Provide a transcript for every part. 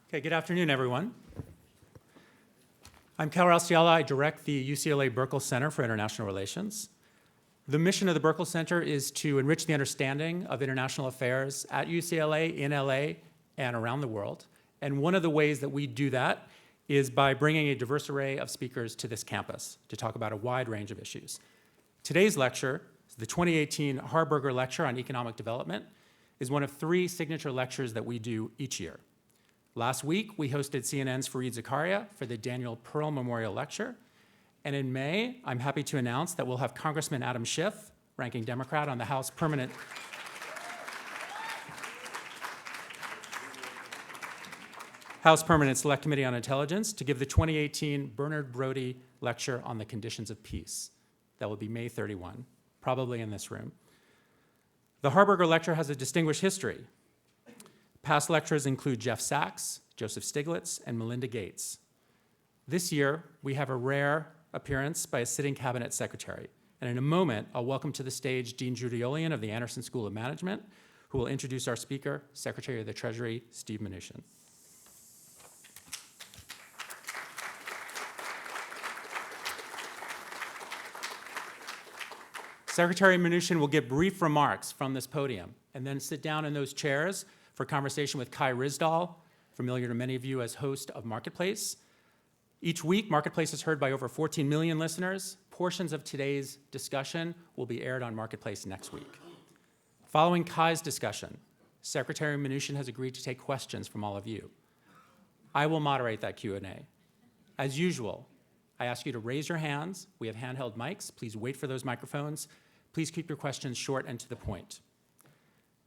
Okay, good afternoon, everyone. I'm Kai Ryssdal. I direct the UCLA Burkle Center for International Relations. The mission of the Burkle Center is to enrich the understanding of international affairs at UCLA, in LA, and around the world. And one of the ways that we do that is by bringing a diverse array of speakers to this campus to talk about a wide range of issues. Today's lecture, the 2018 Harburger Lecture on Economic Development, is one of 3 signature lectures that we do each year. Last week, we hosted CNN's Fareed Zakaria for the Daniel Pearl Memorial Lecture. And in May, I'm happy to announce that we'll have Congressman Adam Schiff, ranking Democrat on the House Permanent Select Committee on Intelligence, to give the 2018 Bernard Brody Lecture on the Conditions of Peace. That will be May 31, probably in this room. The Harburger Lecture has a distinguished history. Past lecturers include Jeff Sachs, Joseph Stiglitz, and Melinda Gates. This year, we have a rare appearance by a sitting cabinet secretary. And in a moment, I'll welcome to the stage Dean Judy-Olian of the Anderson School of Management, who will introduce our speaker, Secretary of the Treasury, Steven Mnuchin. Secretary Mnuchin will give brief remarks from this podium and then sit down in those chairs for conversation with Kai Ryssdal, familiar to many of you as host of Marketplace. Each week, Marketplace is heard by over 14 million listeners. Portions of today's discussion will be aired on Marketplace next week. Following Kai's discussion, Secretary Mnuchin has agreed to take questions from all of you. I will moderate that Q&A. As usual, I ask you to raise your hands. We have handheld mics. Please wait for those microphones. Please keep your questions short and to the point.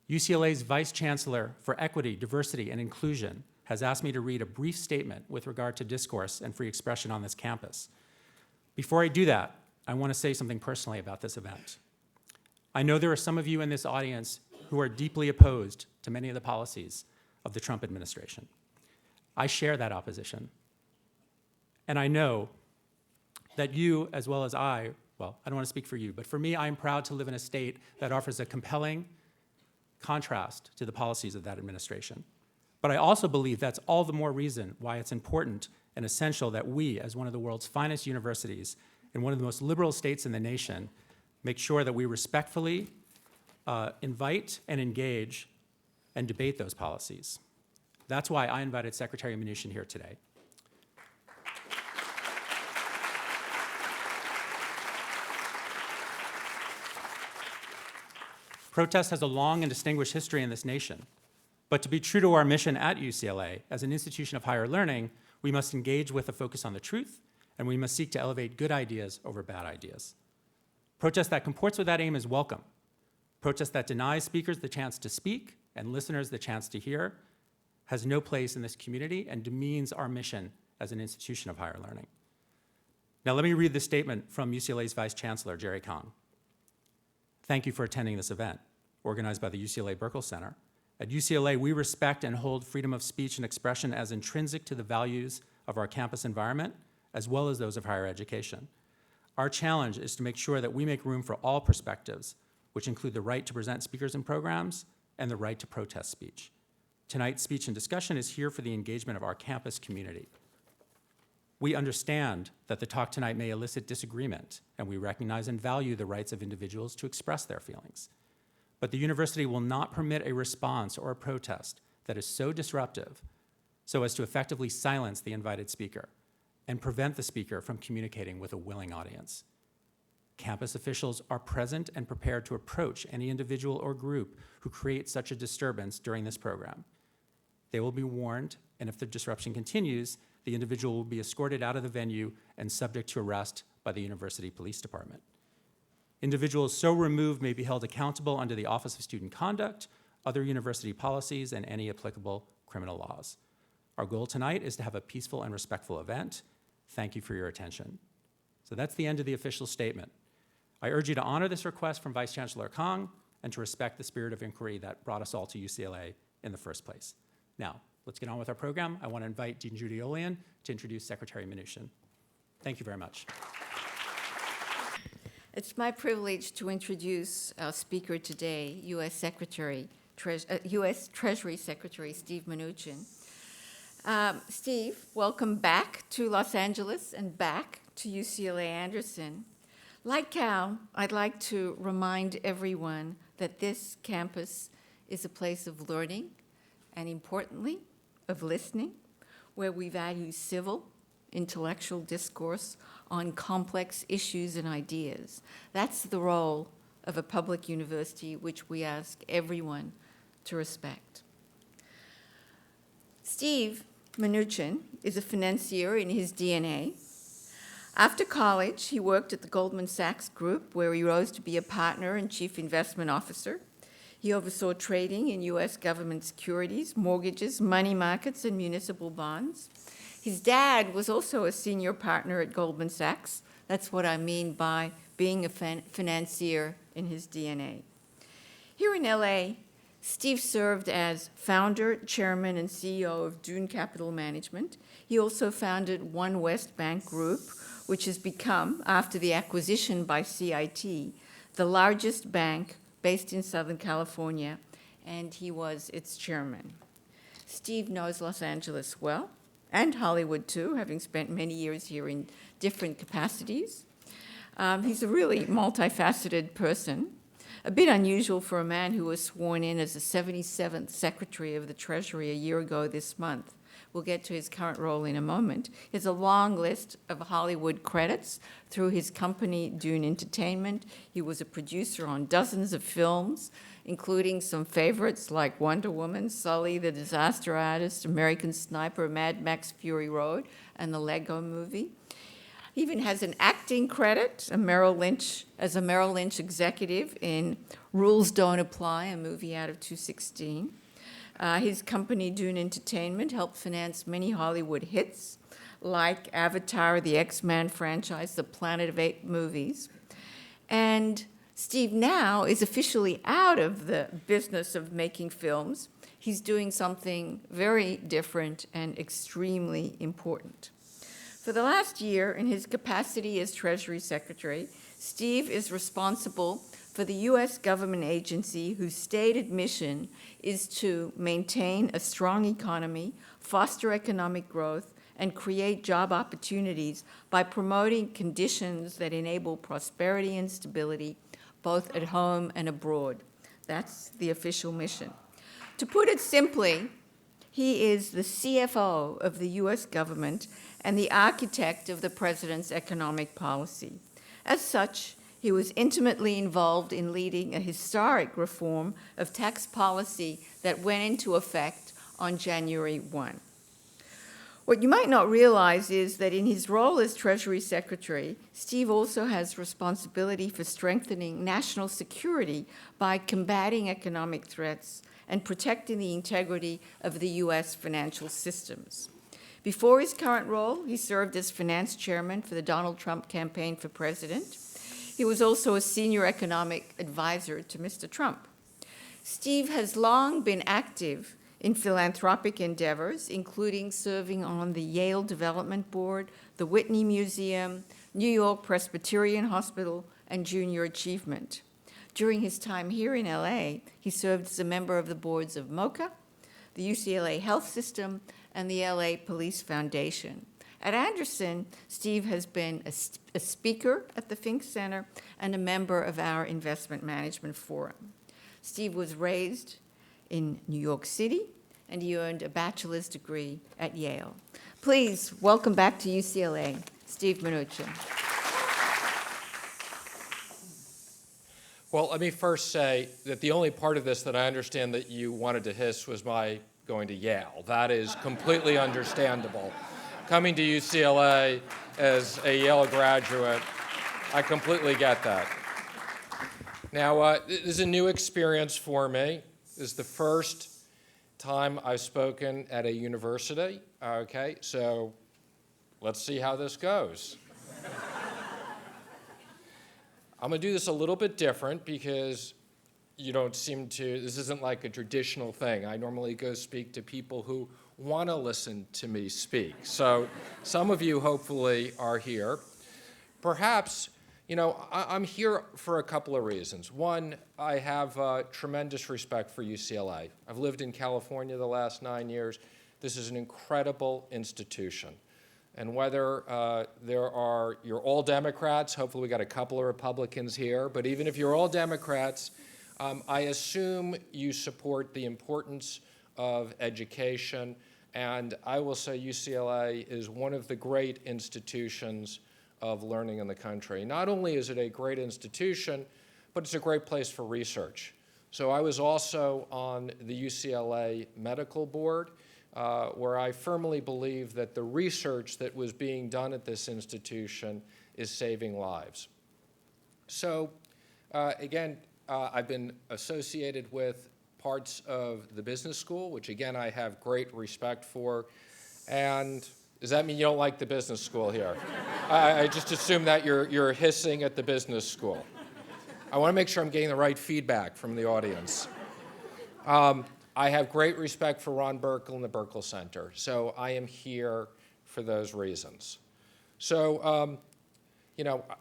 UCLA's Vice Chancellor for Equity, Diversity, and Inclusion has asked me to read a brief statement with regard to discourse and free expression on this campus. Before I do that, I want to say something personally about this event. I know there are some of you in this audience who are deeply opposed to many of the policies of the Trump administration. I share that opposition. And I know that you, as well as I don't want to speak for you, but for me, I am proud to live in a state that offers a compelling contrast to the policies of that administration. But I also believe that's all the more reason why it's important and essential that we, as one of the world's finest universities in one of the most liberal states in the nation, make sure that we respectfully invite and engage and debate those policies. That's why I invited Secretary Mnuchin here today. Protest has a long and distinguished history in this nation. But to be true to our mission at UCLA, as an institution of higher learning, we must engage with a focus on the truth, and we must seek to elevate good ideas over bad ideas. Protest that comports with that aim is welcome. Protest that denies speakers the chance to speak and listeners the chance to hear has no place in this community and demeans our mission as an institution of higher learning. Now let me read this statement from UCLA's Vice Chancellor, Jerry Kong. Thank you for attending this event, organized by the UCLA Burkle Center. At UCLA, we respect and hold freedom of speech and expression as intrinsic to the values of our campus environment, as well as those of higher education. Our challenge is to make sure that we make room for all perspectives, which include the right to present speakers and programs and the right to protest speech. Tonight's speech and discussion is here for the engagement of our campus community. We understand that the talk tonight may elicit disagreement, and we recognize and value the rights of individuals to express their feelings. But the university will not permit a response or a protest that is so disruptive so as to effectively silence the invited speaker and prevent the speaker from communicating with a willing audience. Campus officials are present and prepared to approach any individual or group who creates such a disturbance during this program. They will be warned, and if the disruption continues, the individual will be escorted out of the venue and subject to arrest by the University Police Department. Individuals so removed may be held accountable under the Office of Student Conduct, other university policies, and any applicable criminal laws. Our goal tonight is to have a peaceful and respectful event. Thank you for your attention. So that's the end of the official statement. I urge you to honor this request from Vice Chancellor Kong and to respect the spirit of inquiry that brought us all to UCLA in the first place. Now, let's get on with our program. I want to invite Dean Judy-Olian to introduce Secretary Mnuchin. Thank you very much. It's my privilege to introduce our speaker today, U.S. Treasury Secretary Steve Mnuchin. Steve, welcome back to Los Angeles and back to UCLA Anderson. Like Cal, I'd like to remind everyone that this campus is a place of learning and, importantly, of listening, where we value civil, intellectual discourse on complex issues and ideas. That's the role of a public university, which we ask everyone to respect. Steve Mnuchin is a financier in his DNA. After college, he worked at the Goldman Sachs Group, where he rose to be a partner and chief investment officer. He oversaw trading in U.S. government securities, mortgages, money markets, and municipal bonds. His dad was also a senior partner at Goldman Sachs. That's what I mean by being a financier in his DNA. Here in LA, Steve served as founder, chairman, and CEO of Dune Capital Management. He also founded One West Bank Group, which has become, after the acquisition by CIT, the largest bank based in Southern California, and he was its chairman. Steve knows Los Angeles well, and Hollywood too, having spent many years here in different capacities. He's a really multifaceted person, a bit unusual for a man who was sworn in as the 77th Secretary of the Treasury a year ago this month. We'll get to his current role in a moment. He has a long list of Hollywood credits through his company, Dune Entertainment. He was a producer on dozens of films, including some favorites like Wonder Woman, Sully, The Disaster Artist, American Sniper, Mad Max Fury Road, and the Lego Movie. He even has an acting credit, as a Merrill Lynch executive in Rules Don't Apply, a movie out of 2016. His company, Dune Entertainment, helped finance many Hollywood hits like Avatar, the X-Men franchise, the Planet of Apes movies. And Steve now is officially out of the business of making films. He's doing something very different and extremely important. For the last year, in his capacity as Treasury Secretary, Steve is responsible for the U.S. government agency whose stated mission is to maintain a strong economy, foster economic growth, and create job opportunities by promoting conditions that enable prosperity and stability, both at home and abroad. That's the official mission. To put it simply, he is the CFO of the U.S. government and the architect of the president's economic policy. As such, he was intimately involved in leading a historic reform of tax policy that went into effect on January 1. What you might not realize is that in his role as Treasury Secretary, Steve also has responsibility for strengthening national security by combating economic threats and protecting the integrity of the U.S. financial systems. Before his current role, he served as finance chairman for the Donald Trump campaign for president. He was also a senior economic advisor to Mr. Trump. Steve has long been active in philanthropic endeavors, including serving on the Yale Development Board, the Whitney Museum, New York Presbyterian Hospital, and Junior Achievement. During his time here in LA, he served as a member of the boards of MOCA, the UCLA Health System, and the LA Police Foundation. At Anderson, Steve has been a speaker at the Fink Center and a member of our investment management forum. Steve was raised in New York City, and he earned a bachelor's degree at Yale. Please welcome back to UCLA, Steve Mnuchin. Well, let me first say that the only part of this that I understand that you wanted to hiss was my going to Yale. That is completely understandable. Coming to UCLA as a Yale graduate, I completely get that. Now, this is a new experience for me. This is the first time I've spoken at a university, okay? So let's see how this goes. I'm gonna do this a little bit different because you don't seem to, this isn't like a traditional thing. I normally go speak to people who want to listen to me speak. So some of you hopefully are here. Perhaps, you know, I'm here for a couple of reasons. One, I have tremendous respect for UCLA. I've lived in California the last 9 years. This is an incredible institution. And whether you're all Democrats, hopefully we got a couple of Republicans here, but even if you're all Democrats, I assume you support the importance of education, and I will say UCLA is one of the great institutions of learning in the country. Not only is it a great institution, but it's a great place for research. So I was also on the UCLA Medical Board, where I firmly believe that the research that was being done at this institution is saving lives. So again, I've been associated with parts of the business school, which again I have great respect for. And does that mean you don't like the business school here? I just assume that you're hissing at the business school. I want to make sure I'm getting the right feedback from the audience. I have great respect for Ron Burkle and the Burkle Center, so I am here for those reasons. So,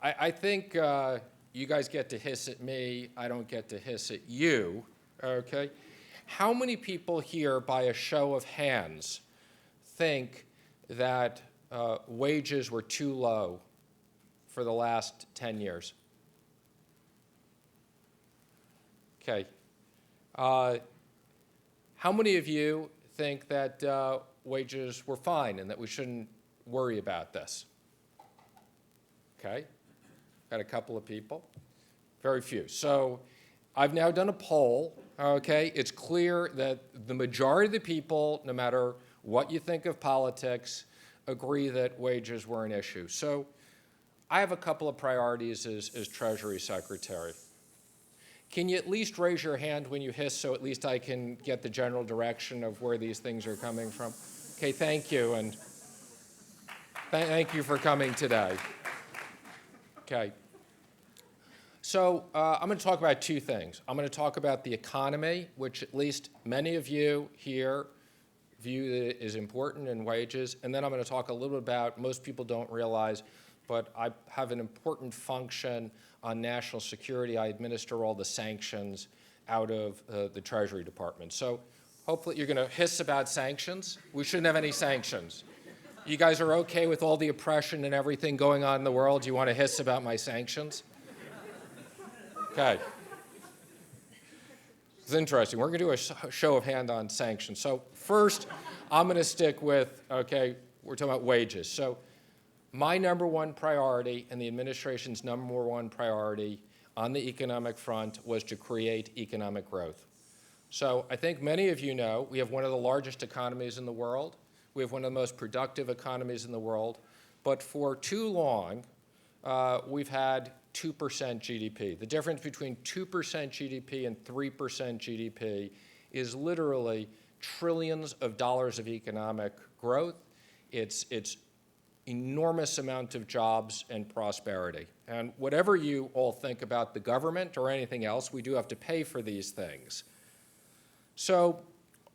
I think you guys get to hiss at me, I don't get to hiss at you, okay? How many people here, by a show of hands, think that wages were too low for the last 10 years? Okay. How many of you think that wages were fine and that we shouldn't worry about this? Okay. Got a couple of people. Very few. So I've now done a poll, okay? It's clear that the majority of the people, no matter what you think of politics, agree that wages were an issue. So I have a couple of priorities as Treasury Secretary. Can you at least raise your hand when you hiss so at least I can get the general direction of where these things are coming from? Okay, thank you, and thank you for coming today. Okay. So I'm going to talk about two things. I'm going to talk about the economy, which at least many of you here view that is important, in wages, and then I'm going to talk a little bit about, most people don't realize, but I have an important function on national security. I administer all the sanctions out of the Treasury Department. So hopefully you're going to hiss about sanctions. We shouldn't have any sanctions. You guys are okay with all the oppression and everything going on in the world? You want to hiss about my sanctions? Okay. It's interesting. We're going to do a show of hand on sanctions. So first, I'm going to stick with, okay, we're talking about wages. So my number one priority and the administration's number one priority on the economic front was to create economic growth. So I think many of you know we have one of the largest economies in the world. We have one of the most productive economies in the world. But for too long, we've had 2% GDP. The difference between 2% GDP and 3% GDP is literally trillions of dollars of economic growth. It's enormous amount of jobs and prosperity. And whatever you all think about the government or anything else, we do have to pay for these things. So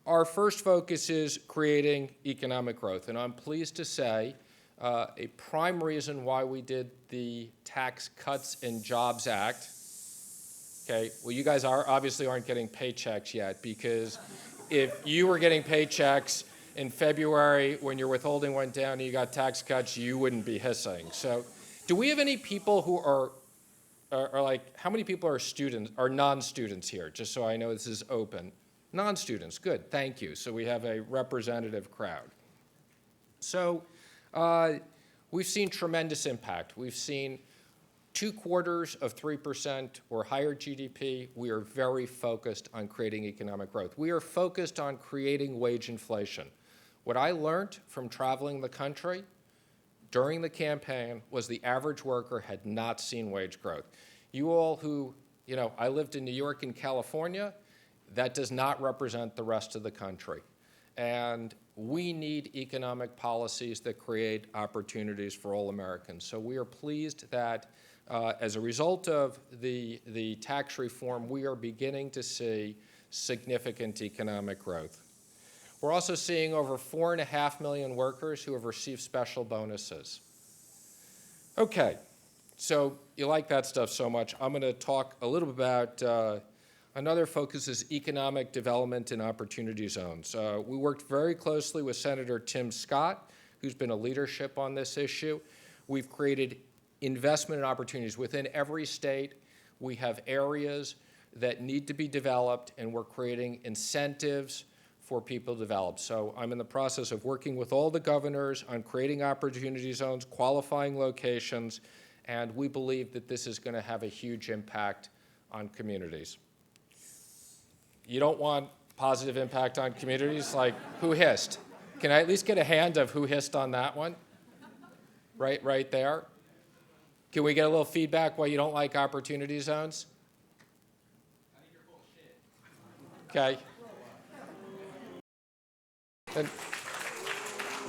our first focus is creating economic growth. And I'm pleased to say a prime reason why we did the Tax Cuts and Jobs Act, okay, well, you guys obviously aren't getting paychecks yet, because if you were getting paychecks in February when your withholding went down and you got tax cuts, you wouldn't be hissing. So do we have any people who are like, how many people are students, are non-students here, just so I know this is open? Non-students, good, thank you. So we have a representative crowd. So we've seen tremendous impact. We've seen 2/4 of 3% or higher GDP. We are very focused on creating economic growth. We are focused on creating wage inflation. What I learned from traveling the country during the campaign was the average worker had not seen wage growth. You all who, I lived in New York and California, that does not represent the rest of the country. And we need economic policies that create opportunities for all Americans. So we are pleased that as a result of the tax reform, we are beginning to see significant economic growth. We're also seeing over 4.5 million workers who have received special bonuses. Okay, so you like that stuff so much. I'm going to talk a little bit about Another focus is economic development and opportunity zones. We worked very closely with Senator Tim Scott, who's been a leadership on this issue. We've created investment and opportunities within every state. We have areas that need to be developed, and we're creating incentives for people to develop. So I'm in the process of working with all the governors on creating opportunity zones, qualifying locations, and we believe that this is going to have a huge impact on communities. You don't want positive impact on communities? Like, who hissed? Can I at least get a hand of who hissed on that one? Right there. Can we get a little feedback why you don't like opportunity zones? I think you're full of shit. Okay. And,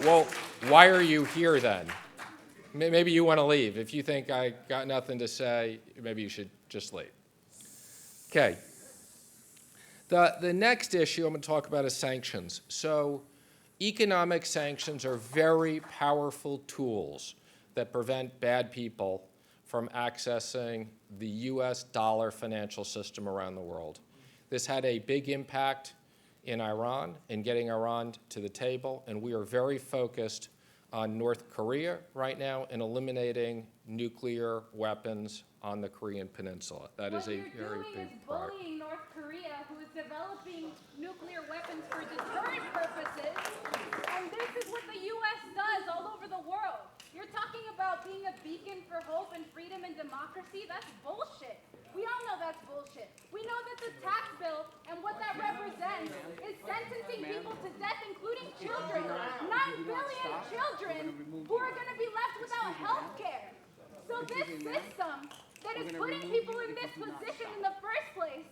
well, why are you here then? Maybe you want to leave. If you think I got nothing to say, maybe you should just leave. Okay. The next issue I'm going to talk about is sanctions. So economic sanctions are very powerful tools that prevent bad people from accessing the US dollar financial system around the world. This had a big impact in Iran, in getting Iran to the table, and we are very focused on North Korea right now and eliminating nuclear weapons on the Korean Peninsula. That is a very big What you're doing is bullying North Korea, who is developing nuclear weapons for deterrent purposes, and this is what the U.S. does all over the world. You're talking about being a beacon for hope and freedom and democracy? That's bullshit. We all know that's bullshit. We know that the tax bill and what that represents is sentencing people to death, including children. 9 billion children who are going to be left without health care. So this system that is putting people in this position in the first place,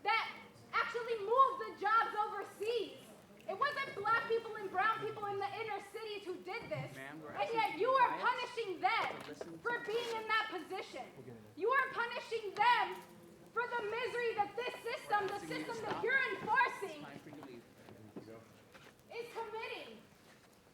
that actually moved the jobs overseas. It wasn't black people and brown people in the inner cities who did this, and yet you are punishing them for being in that position. You are punishing them for the misery that this system, the system that you're enforcing, is committing.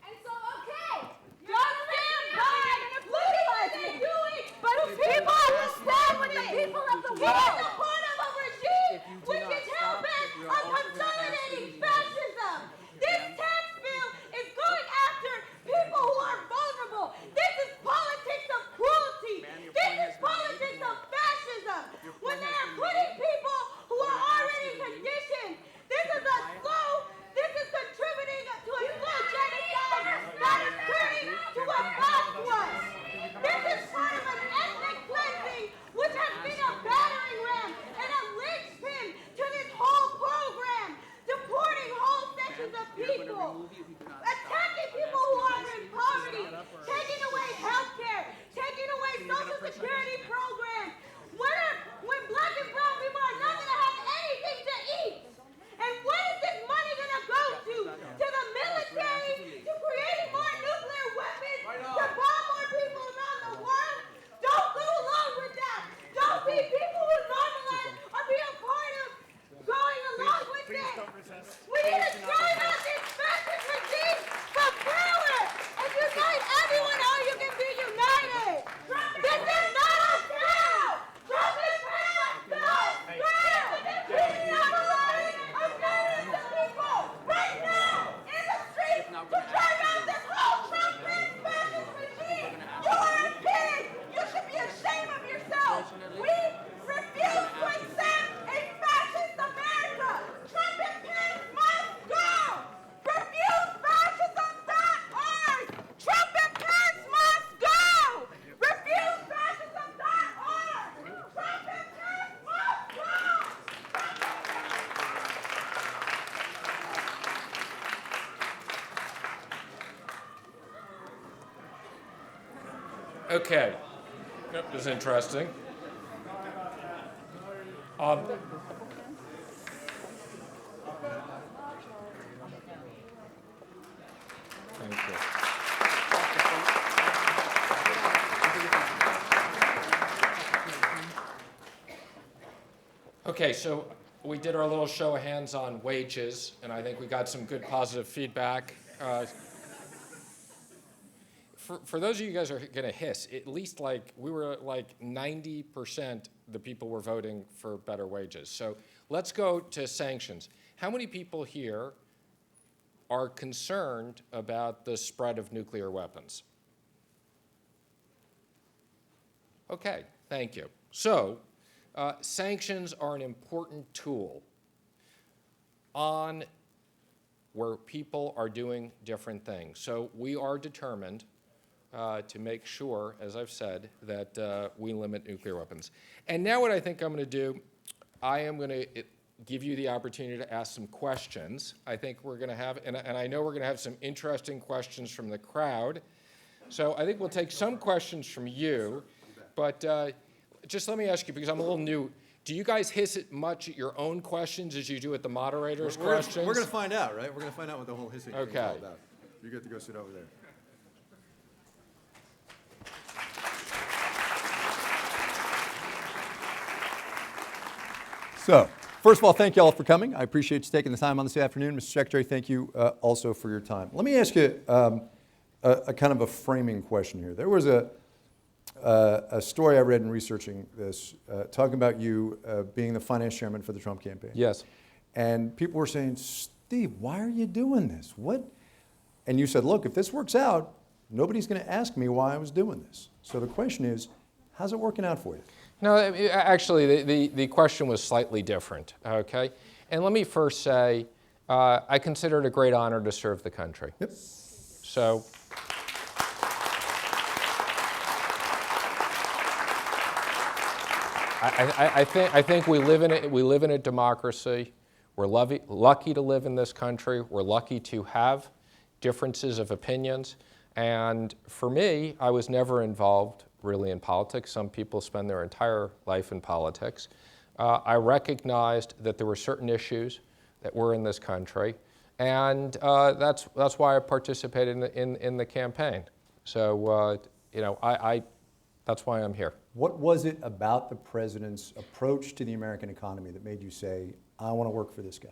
And so, okay, don't stand by. Look at what they're doing. But people will stand with the people of the world. He is a part of a regime which is hell-bent on consolidating fascism. This tax bill is going after people who are vulnerable. This is politics of cruelty. This is politics of fascism. When they are putting people who are already conditioned, this is contributing to a slow genocide that is turning to a fast one. This is part of an ethnic cleansing which has been a battering ram and a linchpin to this whole program, deporting whole sections of people, attacking people who are in poverty, taking away health care, taking away social security programs. When black and brown people are not going to have anything to eat. And what is this money going to go to? To the military? To creating more nuclear weapons? To bomb more people around the world? Don't go along with that. Don't be people who normalize or be a part of going along with it. We need to drive out this fascist regime from power and unite everyone how you can be united. This is not a town. Trump is not fair. We need to mobilize a millions of people right now in the streets to drive out this whole Trump-based fascist regime. You are a pig. You should be ashamed of yourself. We refuse to accept a fascist America. Trump and Pence must go. RefuseFascism.org. Trump and Pence must go. RefuseFascism.org. Trump and Pence must go. Okay. That was interesting. Thank you. Okay, so we did our little show of hands on wages, and I think we got some good positive feedback. For those of you guys who are going to hiss, at least we were 90% the people were voting for better wages. So let's go to sanctions. How many people here are concerned about the spread of nuclear weapons? Okay, thank you. So, sanctions are an important tool on where people are doing different things. So we are determined to make sure, as I've said, that we limit nuclear weapons. And now what I think I'm going to do, I am going to give you the opportunity to ask some questions. I think we're going to have, and I know we're going to have some interesting questions from the crowd. So I think we'll take some questions from you, but just let me ask you, because I'm a little new, do you guys hiss it much at your own questions as you do at the moderator's questions? We're going to find out, right? We're going to find out what the whole hissing thing is all Okay. about. You get to go sit over there. So, first of all, thank you all for coming. I appreciate you taking the time on this afternoon. Mr. Secretary, thank you also for your time. Let me ask you a kind of a framing question here. There was a story I read in researching this, talking about you being the finance chairman for the Trump campaign. Yes. And people were saying, Steve, why are you doing this? What? And you said, look, if this works out, nobody's going to ask me why I was doing this. So the question is, how's it working out for you? No, actually, the question was slightly different, okay? And let me first say, I consider it a great honor to serve the country. Yep. So, I think we live in a democracy. We're lucky to live in this country. We're lucky to have differences of opinions. And for me, I was never involved really in politics. Some people spend their entire life in politics. I recognized that there were certain issues that were in this country, and that's why I participated in the campaign. So, that's why I'm here. What was it about the president's approach to the American economy that made you say, I want to work for this guy?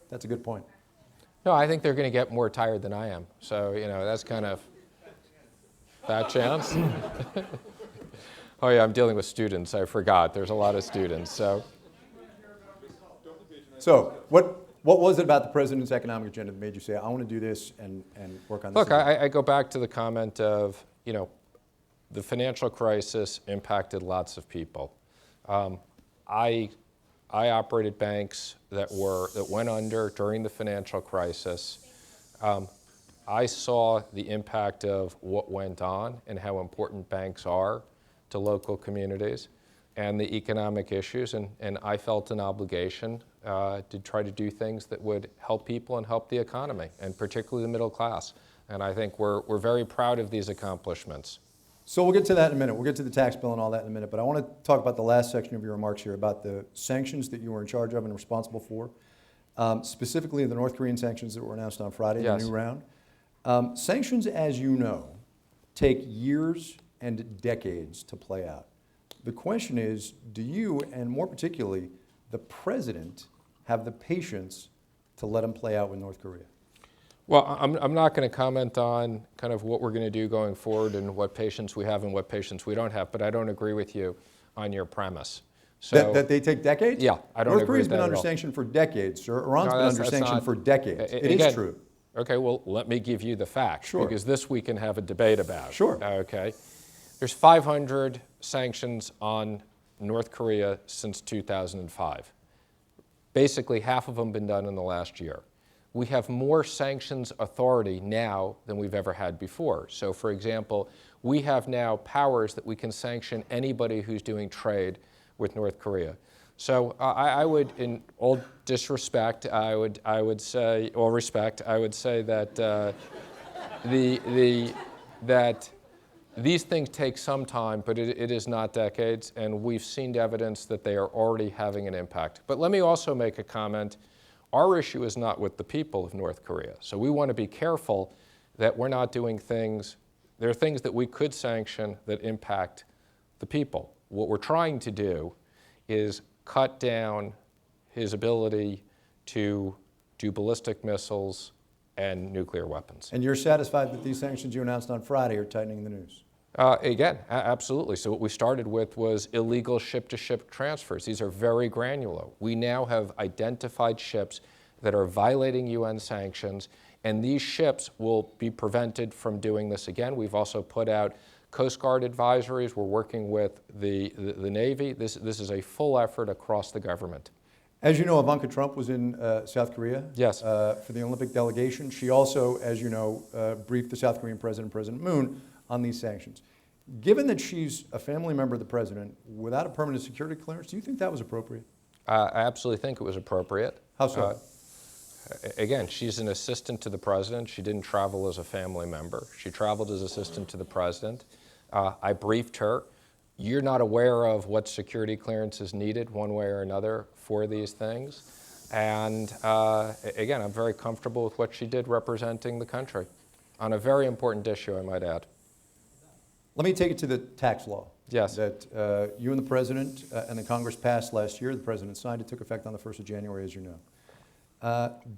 That's a good point. No, I think they're going to get more tired than I am. So, that's kind of that chance. Oh, yeah, I'm dealing with students. I forgot. There's a lot of students. So what was it about the president's economic agenda that made you say, I want to do this and work on this? Look, I go back to the comment of, the financial crisis impacted lots of people. I operated banks that went under during the financial crisis. I saw the impact of what went on and how important banks are to local communities and the economic issues, and I felt an obligation to try to do things that would help people and help the economy, and particularly the middle class. And I think we're very proud of these accomplishments. So we'll get to that in a minute. We'll get to the tax bill and all that in a minute. But I want to talk about the last section of your remarks here about the sanctions that you were in charge of and responsible for, specifically the North Korean sanctions that were announced on Friday, Yes. the new round. Sanctions, as you know, take years and decades to play out. The question is, do you, and more particularly, the president, have the patience to let them play out with North Korea? Well, I'm not going to comment on kind of what we're going to do going forward and what patience we have and what patience we don't have, but I don't agree with you on your premise. So, That they take decades? Yeah, I don't North agree Korea's with been that under at all. sanction for decades, sir. Iran's No, been under that's sanction not- for decades. It Again, is true. Okay, well, let me give you the facts. Sure. Because this we can have a debate about. Sure. Okay. There's 500 sanctions on North Korea since 2005. Basically, half of them been done in the last year. We have more sanctions authority now than we've ever had before. So, for example, we have now powers that we can sanction anybody who's doing trade with North Korea. So I would, in all disrespect, I would say, all respect, I would say that that these things take some time, but it is not decades, and we've seen evidence that they are already having an impact. But let me also make a comment. Our issue is not with the people of North Korea. So we want to be careful that we're not doing things, there are things that we could sanction that impact the people. What we're trying to do is cut down his ability to do ballistic missiles and nuclear weapons. And you're satisfied that these sanctions you announced on Friday are tightening the news? Again, absolutely. So what we started with was illegal ship-to-ship transfers. These are very granular. We now have identified ships that are violating UN sanctions, and these ships will be prevented from doing this again. We've also put out Coast Guard advisories. We're working with the Navy. This is a full effort across the government. As you know, Ivanka Trump was in South Korea. Yes. For the Olympic delegation. She also, as you know, briefed the South Korean president, President Moon, on these sanctions. Given that she's a family member of the president without a permanent security clearance, do you think that was appropriate? I absolutely think it was appropriate. How so? Again, she's an assistant to the president. She didn't travel as a family member. She traveled as assistant to the president. I briefed her. You're not aware of what security clearance is needed one way or another for these things. And again, I'm very comfortable with what she did representing the country on a very important issue, I might add. Let me take it to the tax law. Yes. That you and the president and the Congress passed last year. The president signed it, took effect on the 1st of January, as you know.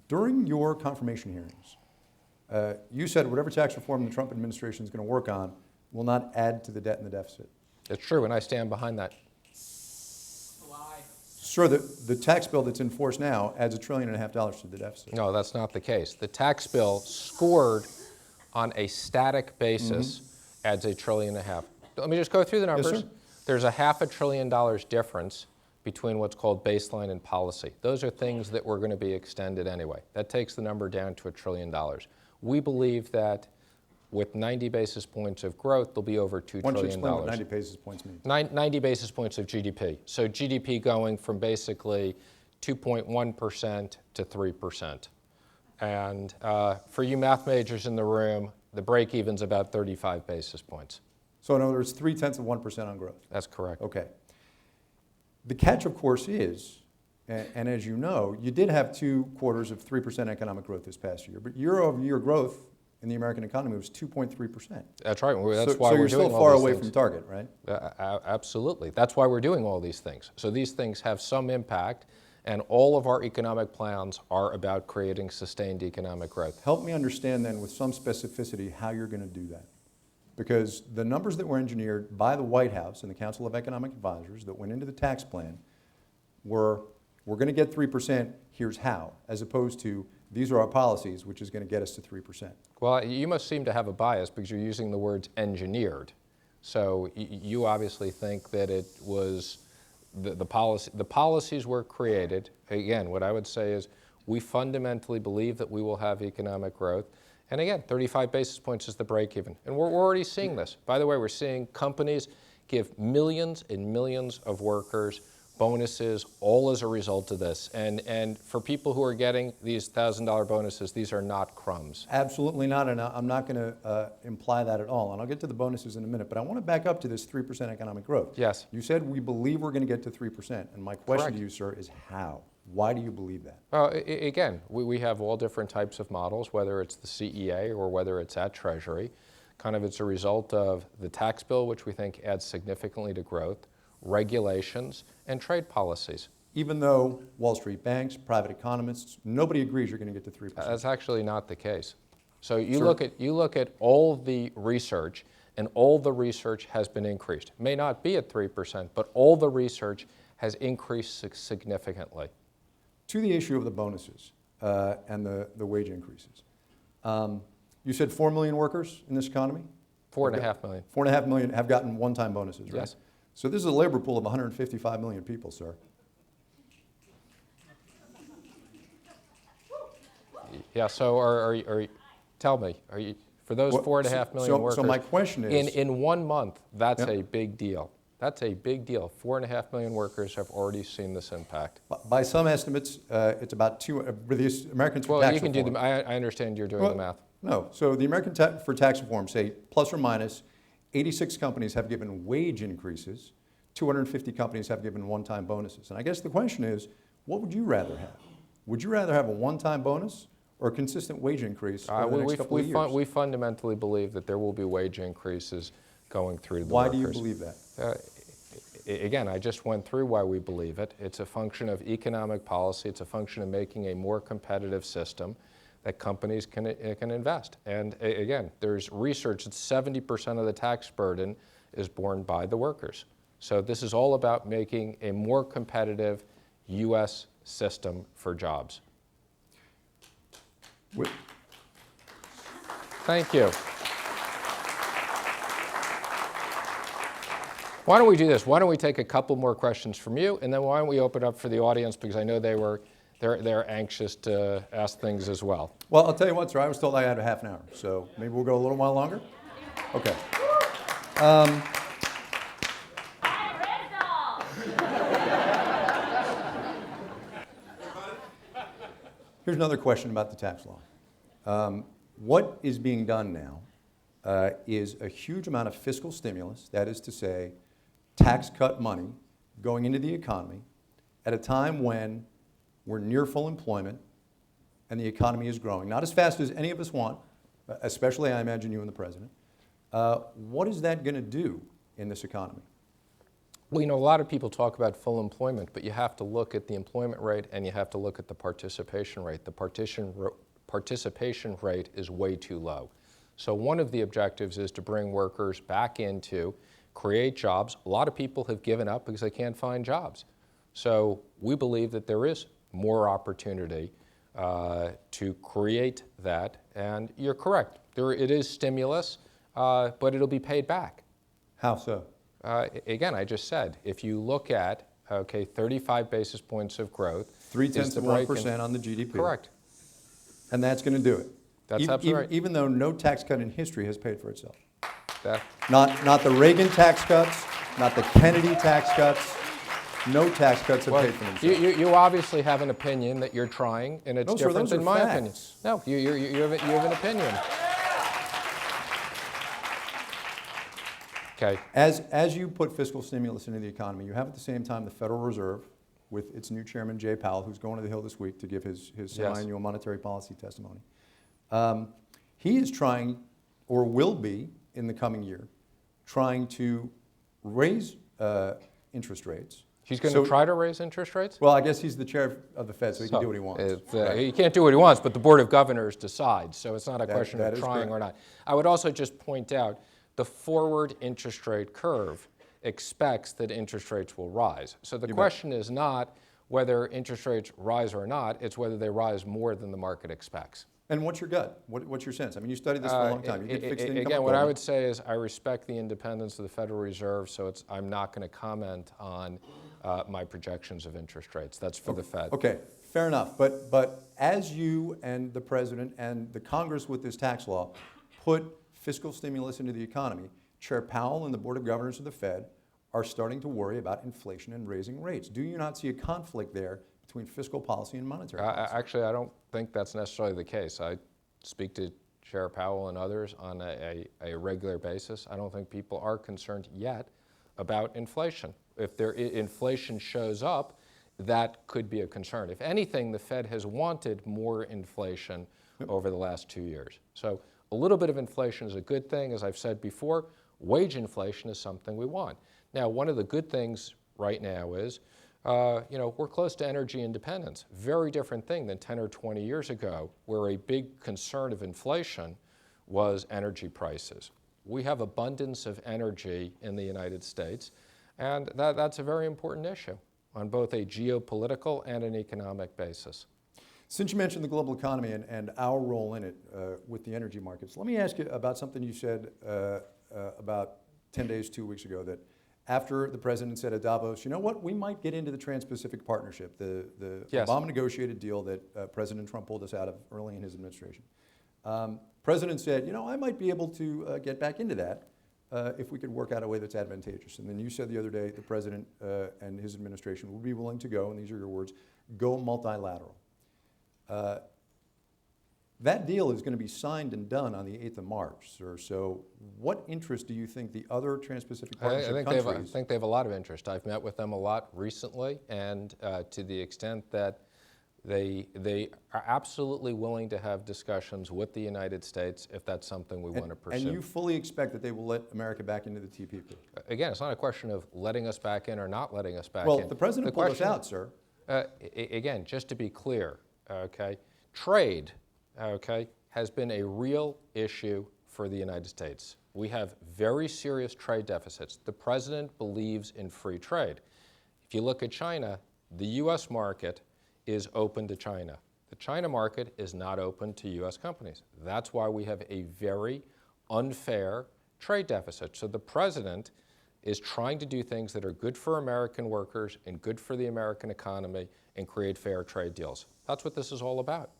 During your confirmation hearings, you said whatever tax reform the Trump administration is going to work on will not add to the debt and the deficit. It's true, and I stand behind that. Sir, the tax bill that's in force now adds $1.5 trillion to the deficit. No, that's not the case. The tax bill scored on a static basis adds $1.5 trillion. Let me just go through the numbers. Yes, sir. There's a $500 billion difference between what's called baseline and policy. Those are things that were going to be extended anyway. That takes the number down to $1 trillion. We believe that with 90 basis points of growth, there'll be over $2 Why don't you trillion. explain what 90 basis points means? 90 basis points of GDP. So GDP going from basically 2.1% to 3%. And for you math majors in the room, the break even's about 35 basis points. So in other words, 0.3% on growth. That's correct. Okay. The catch, of course, is, and as you know, you did have 2 quarters of 3% economic growth this past year, but year-over-year growth in the American economy was 2.3%. That's right. That's So why you're we're doing still all far these away things. from target, right? Absolutely. That's why we're doing all these things. So these things have some impact, and all of our economic plans are about creating sustained economic growth. Help me understand then with some specificity how you're going to do that. Because the numbers that were engineered by the White House and the Council of Economic Advisors that went into the tax plan were, we're going to get 3%, here's how, as opposed to these are our policies, which is going to get us to 3%. Well, you must seem to have a bias because you're using the words engineered. So you obviously think that it was the policies were created. Again, what I would say is we fundamentally believe that we will have economic growth. And again, 35 basis points is the break even. And we're already seeing this. By the way, we're seeing companies give millions and millions of workers bonuses, all as a result of this. And for people who are getting these $1,000 bonuses, these are not crumbs. Absolutely not, and I'm not going to imply that at all. And I'll get to the bonuses in a minute, but I want to back up to this 3% economic growth. Yes. You said we believe we're going to get to 3%, and my question Correct. to you, sir, is how? Why do you believe that? Well, again, we have all different types of models, whether it's the CEA or whether it's at Treasury. Kind of it's a result of the tax bill, which we think adds significantly to growth, regulations, and trade policies. Even though Wall Street banks, private economists, nobody agrees you're going to get to 3%. That's actually not the case. So you Sure. look at all the research, and all the research has been increased. It may not be at 3%, but all the research has increased significantly. To the issue of the bonuses and the wage increases. You said 4 million workers in this economy? 4.5 million. 4.5 million have gotten one-time bonuses, right? Yes. So this is a labor pool of 155 million people, sir. Yeah, so tell me, are you, for those Well, 4.5 million workers? So my question is... In 1 month, that's Yeah. a big deal. That's a big deal. 4.5 million workers have already seen this impact. By some estimates, it's about the Americans for Well, Tax you can do Reform. I understand you're doing the math. No, so the American for Tax Reform say plus or minus 86 companies have given wage increases, 250 companies have given one-time bonuses. And I guess the question is, what would you rather have? Would you rather have a one-time bonus or a consistent wage increase over the next couple of years? We fundamentally believe that there will be wage increases going through the Why workers. do you believe that? Again, I just went through why we believe it. It's a function of economic policy. It's a function of making a more competitive system. that companies can invest. And again, there's research that 70% of the tax burden is borne by the workers. So this is all about making a more competitive U.S. system for jobs. Thank you. Why don't we do this? Why don't we take a couple more questions from you, and then why don't we open up for the audience, because I know they're anxious to ask things as well. Well, I'll tell you what, sir, I was told I had a half an hour, so maybe we'll go a little while longer? Okay. Here's another question about the tax law. What is being done now is a huge amount of fiscal stimulus, that is to say, tax cut money going into the economy at a time when we're near full employment and the economy is growing, not as fast as any of us want, especially I imagine you and the president. What is that going to do in this economy? Well, you know, a lot of people talk about full employment, but you have to look at the employment rate and you have to look at the participation rate. The participation rate is way too low. So one of the objectives is to bring workers back into, create jobs. A lot of people have given up because they can't find jobs. So we believe that there is more opportunity to create that. And you're correct, it is stimulus, but it'll be paid back. How so? Again, I just said, if you look at, 35 basis points of growth. 0.3% on the GDP. Correct. And that's going to do it. That's absolutely right. Even though no tax cut in history has paid for itself. That, Not the Reagan tax cuts, not the Kennedy tax cuts. No tax cuts have paid for themselves. you obviously have an opinion that you're trying, and it's No, sir, different those are than my facts. opinion. No, you have an opinion. Okay. As you put fiscal stimulus into the economy, you have at the same time the Federal Reserve with its new chairman, Jay Powell, who's going to the Hill this week to give his semi-annual monetary policy testimony. He is trying, or will be in the coming year, trying to raise interest rates. He's going to try to raise interest rates? Well, I guess he's the chair of the Fed, so he can do what he wants. He can't do what he wants, but the Board of Governors decides, so it's not a question that of is trying correct. or not. I would also just point out the forward interest rate curve expects that interest rates will rise. So the question is not whether interest rates rise or not, it's whether they rise more than the market expects. And what's your gut? What's your sense? I mean, you studied this for a long time. You did fixed income. Again, what I would say is I respect the independence of the Federal Reserve, so I'm not going to comment on my projections of interest rates. That's for the Fed. Okay, fair enough. But as you and the president and the Congress with this tax law put fiscal stimulus into the economy, Chair Powell and the Board of Governors of the Fed are starting to worry about inflation and raising rates. Do you not see a conflict there between fiscal policy and monetary policy? Actually, I don't think that's necessarily the case. I speak to Chair Powell and others on a regular basis. I don't think people are concerned yet about inflation. If inflation shows up, that could be a concern. If anything, the Fed has wanted more inflation over the last 2 years. So a little bit of inflation is a good thing. As I've said before, wage inflation is something we want. Now, one of the good things right now is, we're close to energy independence. Very different thing than 10 or 20 years ago, where a big concern of inflation was energy prices. We have abundance of energy in the United States, and that's a very important issue on both a geopolitical and an economic basis. Since you mentioned the global economy and our role in it with the energy markets, let me ask you about something you said about 10 days, 2 weeks ago, that after the president said at Davos, you know what, we might get into the Trans-Pacific Partnership, the Yes. Obama negotiated deal that President Trump pulled us out of early in his administration. President said, I might be able to get back into that if we could work out a way that's advantageous. And then you said the other day the president and his administration would be willing to go, and these are your words, go multilateral. That deal is going to be signed and done on the 8th of March, sir. So what interest do you think the other Trans-Pacific Partnership countries... I think they have a lot of interest. I've met with them a lot recently, and to the extent that they are absolutely willing to have discussions with the United States if that's something we want to pursue. And you fully expect that they will let America back into the TPP? Again, it's not a question of letting us back in or not letting us back in. Well, the president pulled us out, sir. Again, just to be clear, okay, trade okay, has been a real issue for the United States. We have very serious trade deficits. The president believes in free trade. If you look at China, the U.S. market is open to China. The China market is not open to U.S. companies. That's why we have a very unfair trade deficit. So the president is trying to do things that are good for American workers and good for the American economy and create fair trade deals. That's what this is all about.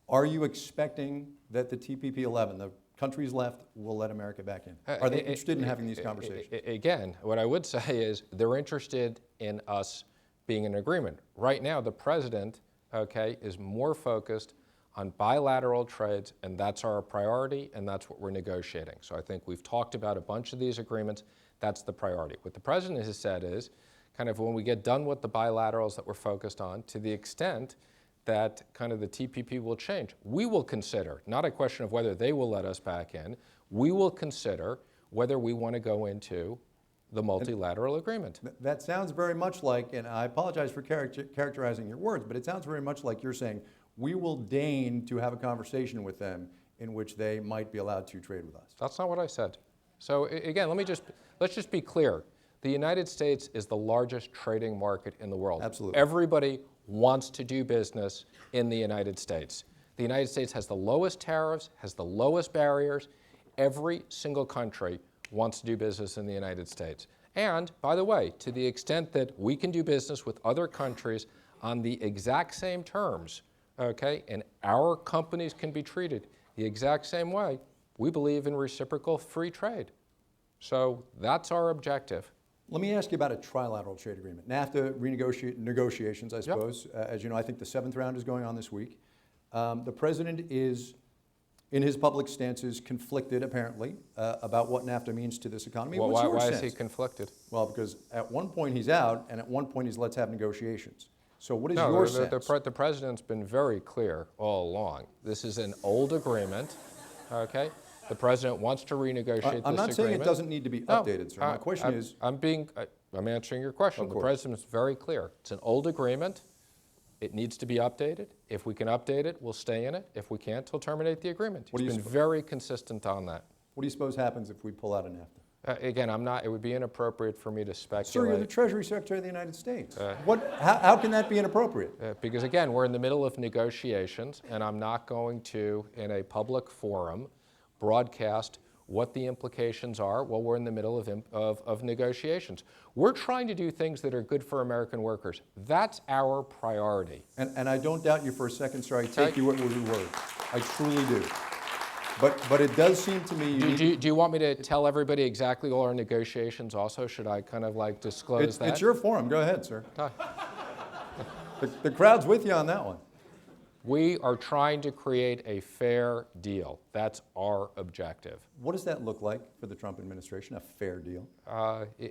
Are you expecting that the TPP-11, the countries left, will let America back in? Are they interested in having these conversations? Again, what I would say is they're interested in us being in agreement. Right now, the president, okay, is more focused on bilateral trades, and that's our priority, and that's what we're negotiating. So I think we've talked about a bunch of these agreements. That's the priority. What the president has said is, kind of when we get done with the bilaterals that we're focused on, to the extent that kind of the TPP will change, we will consider, not a question of whether they will let us back in, we will consider whether we want to go into the multilateral agreement. That sounds very much like, and I apologize for characterizing your words, but it sounds very much like you're saying, we will deign to have a conversation with them in which they might be allowed to trade with us. That's not what I said. So again, let's just be clear. The United States is the largest trading market in the world. Absolutely. Everybody wants to do business in the United States. The United States has the lowest tariffs, has the lowest barriers. Every single country wants to do business in the United States. And, by the way, to the extent that we can do business with other countries on the exact same terms, okay, and our companies can be treated the exact same way, we believe in reciprocal free trade. So that's our objective. Let me ask you about a trilateral trade agreement. NAFTA negotiations, I suppose. As you know, I think the 7th round is going on this week. The president is, in his public stances, conflicted, apparently, about what NAFTA means to this economy. Well, What's your why sense? is he conflicted? Well, because at one point he's out, and at one point he's let's have negotiations. So what is No, your the sense? president's been very clear all along. This is an old agreement, okay? The president wants to renegotiate this agreement. I'm not saying it doesn't need to be updated, sir. My question is... I'm answering your question. The president's very clear. It's an old agreement. It needs to be updated. If we can update it, we'll stay in it. If we can't, he'll terminate the agreement. He's been very consistent on that. What do you suppose happens if we pull out of NAFTA? Again, it would be inappropriate for me to speculate. Sir, you're the Treasury Secretary of the United States. How can that be inappropriate? Because again, we're in the middle of negotiations, and I'm not going to, in a public forum, broadcast what the implications are while we're in the middle of negotiations. We're trying to do things that are good for American workers. That's our priority. And I don't doubt you for a second, sir. I take you at your word. I truly do. But it does seem to me... Do you want me to tell everybody exactly all our negotiations also? Should I kind of like disclose that? It's your forum. Go ahead, sir. The crowd's with you on that one. We are trying to create a fair deal. That's our objective. What does that look like for the Trump administration, a fair deal?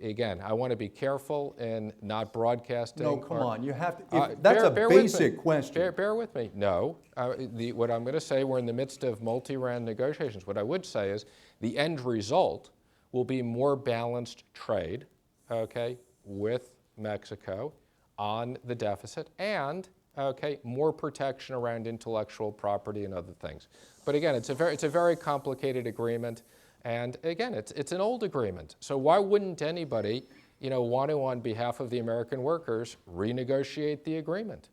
Again, I want to be careful in not broadcasting. No, come on. You have to. That's a basic question. Bear with me. No. What I'm going to say, we're in the midst of multi-round negotiations. What I would say is the end result will be more balanced trade, okay, with Mexico on the deficit, and okay, more protection around intellectual property and other things. But again, it's a very complicated agreement, and again, it's an old agreement. So why wouldn't anybody, want to, on behalf of the American workers, renegotiate the agreement?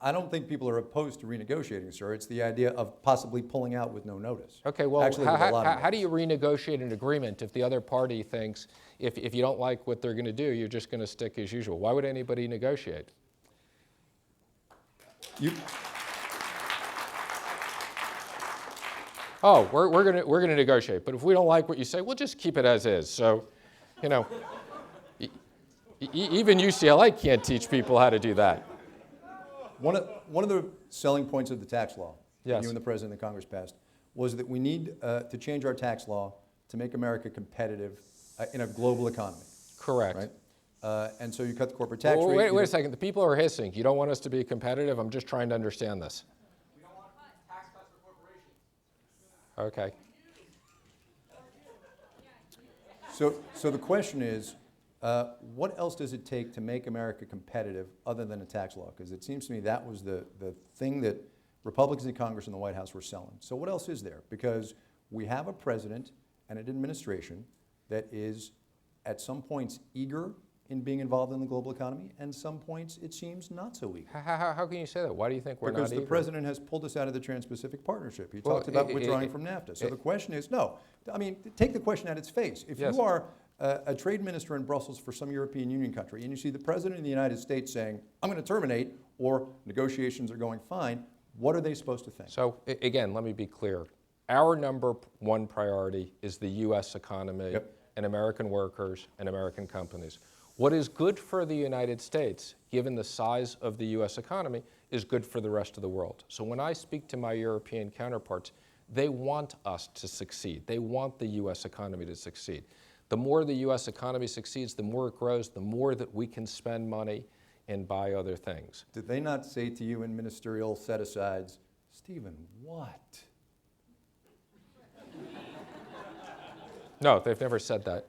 I don't think people are opposed to renegotiating, sir. It's the idea of possibly pulling out with no notice. Okay, well, actually, how do you renegotiate an agreement if the other party thinks if you don't like what they're going to do, you're just going to stick as usual? Why would anybody negotiate? Oh, we're gonna negotiate, but if we don't like what you say, we'll just keep it as is. So, even UCLA can't teach people how to do that. One of the selling points of the tax law that Yes. you and the President and the Congress passed was that we need to change our tax law to make America competitive in a global economy. Correct. Right? And so you cut the corporate tax Well, rate. wait a second. The people are hissing. You don't want us to be competitive? I'm just trying to understand this. We don't want tax cuts for corporations. Okay. So the question is, what else does it take to make America competitive other than a tax law? Because it seems to me that was the thing that Republicans in Congress and the White House were selling. So what else is there? Because we have a president and an administration that is at some points eager in being involved in the global economy, and some points it seems not so eager. How can you say that? Why do you think we're Because not the eager? president has pulled us out of the Trans-Pacific Partnership. He Well, talked about withdrawing from NAFTA. So the question is, no. I mean, take the question at its face. If Yes. you are a trade minister in Brussels for some European Union country, and you see the president of the United States saying, I'm going to terminate, or negotiations are going fine, what are they supposed to think? So again, let me be clear. Our number one priority is the U.S. economy Yep. and American workers and American companies. What is good for the United States, given the size of the U.S. economy, is good for the rest of the world. So when I speak to my European counterparts, they want us to succeed. They want the U.S. economy to succeed. The more the U.S. economy succeeds, the more it grows, the more that we can spend money and buy other things. Did they not say to you in ministerial set-asides, Stephen, what? No, they've never said that.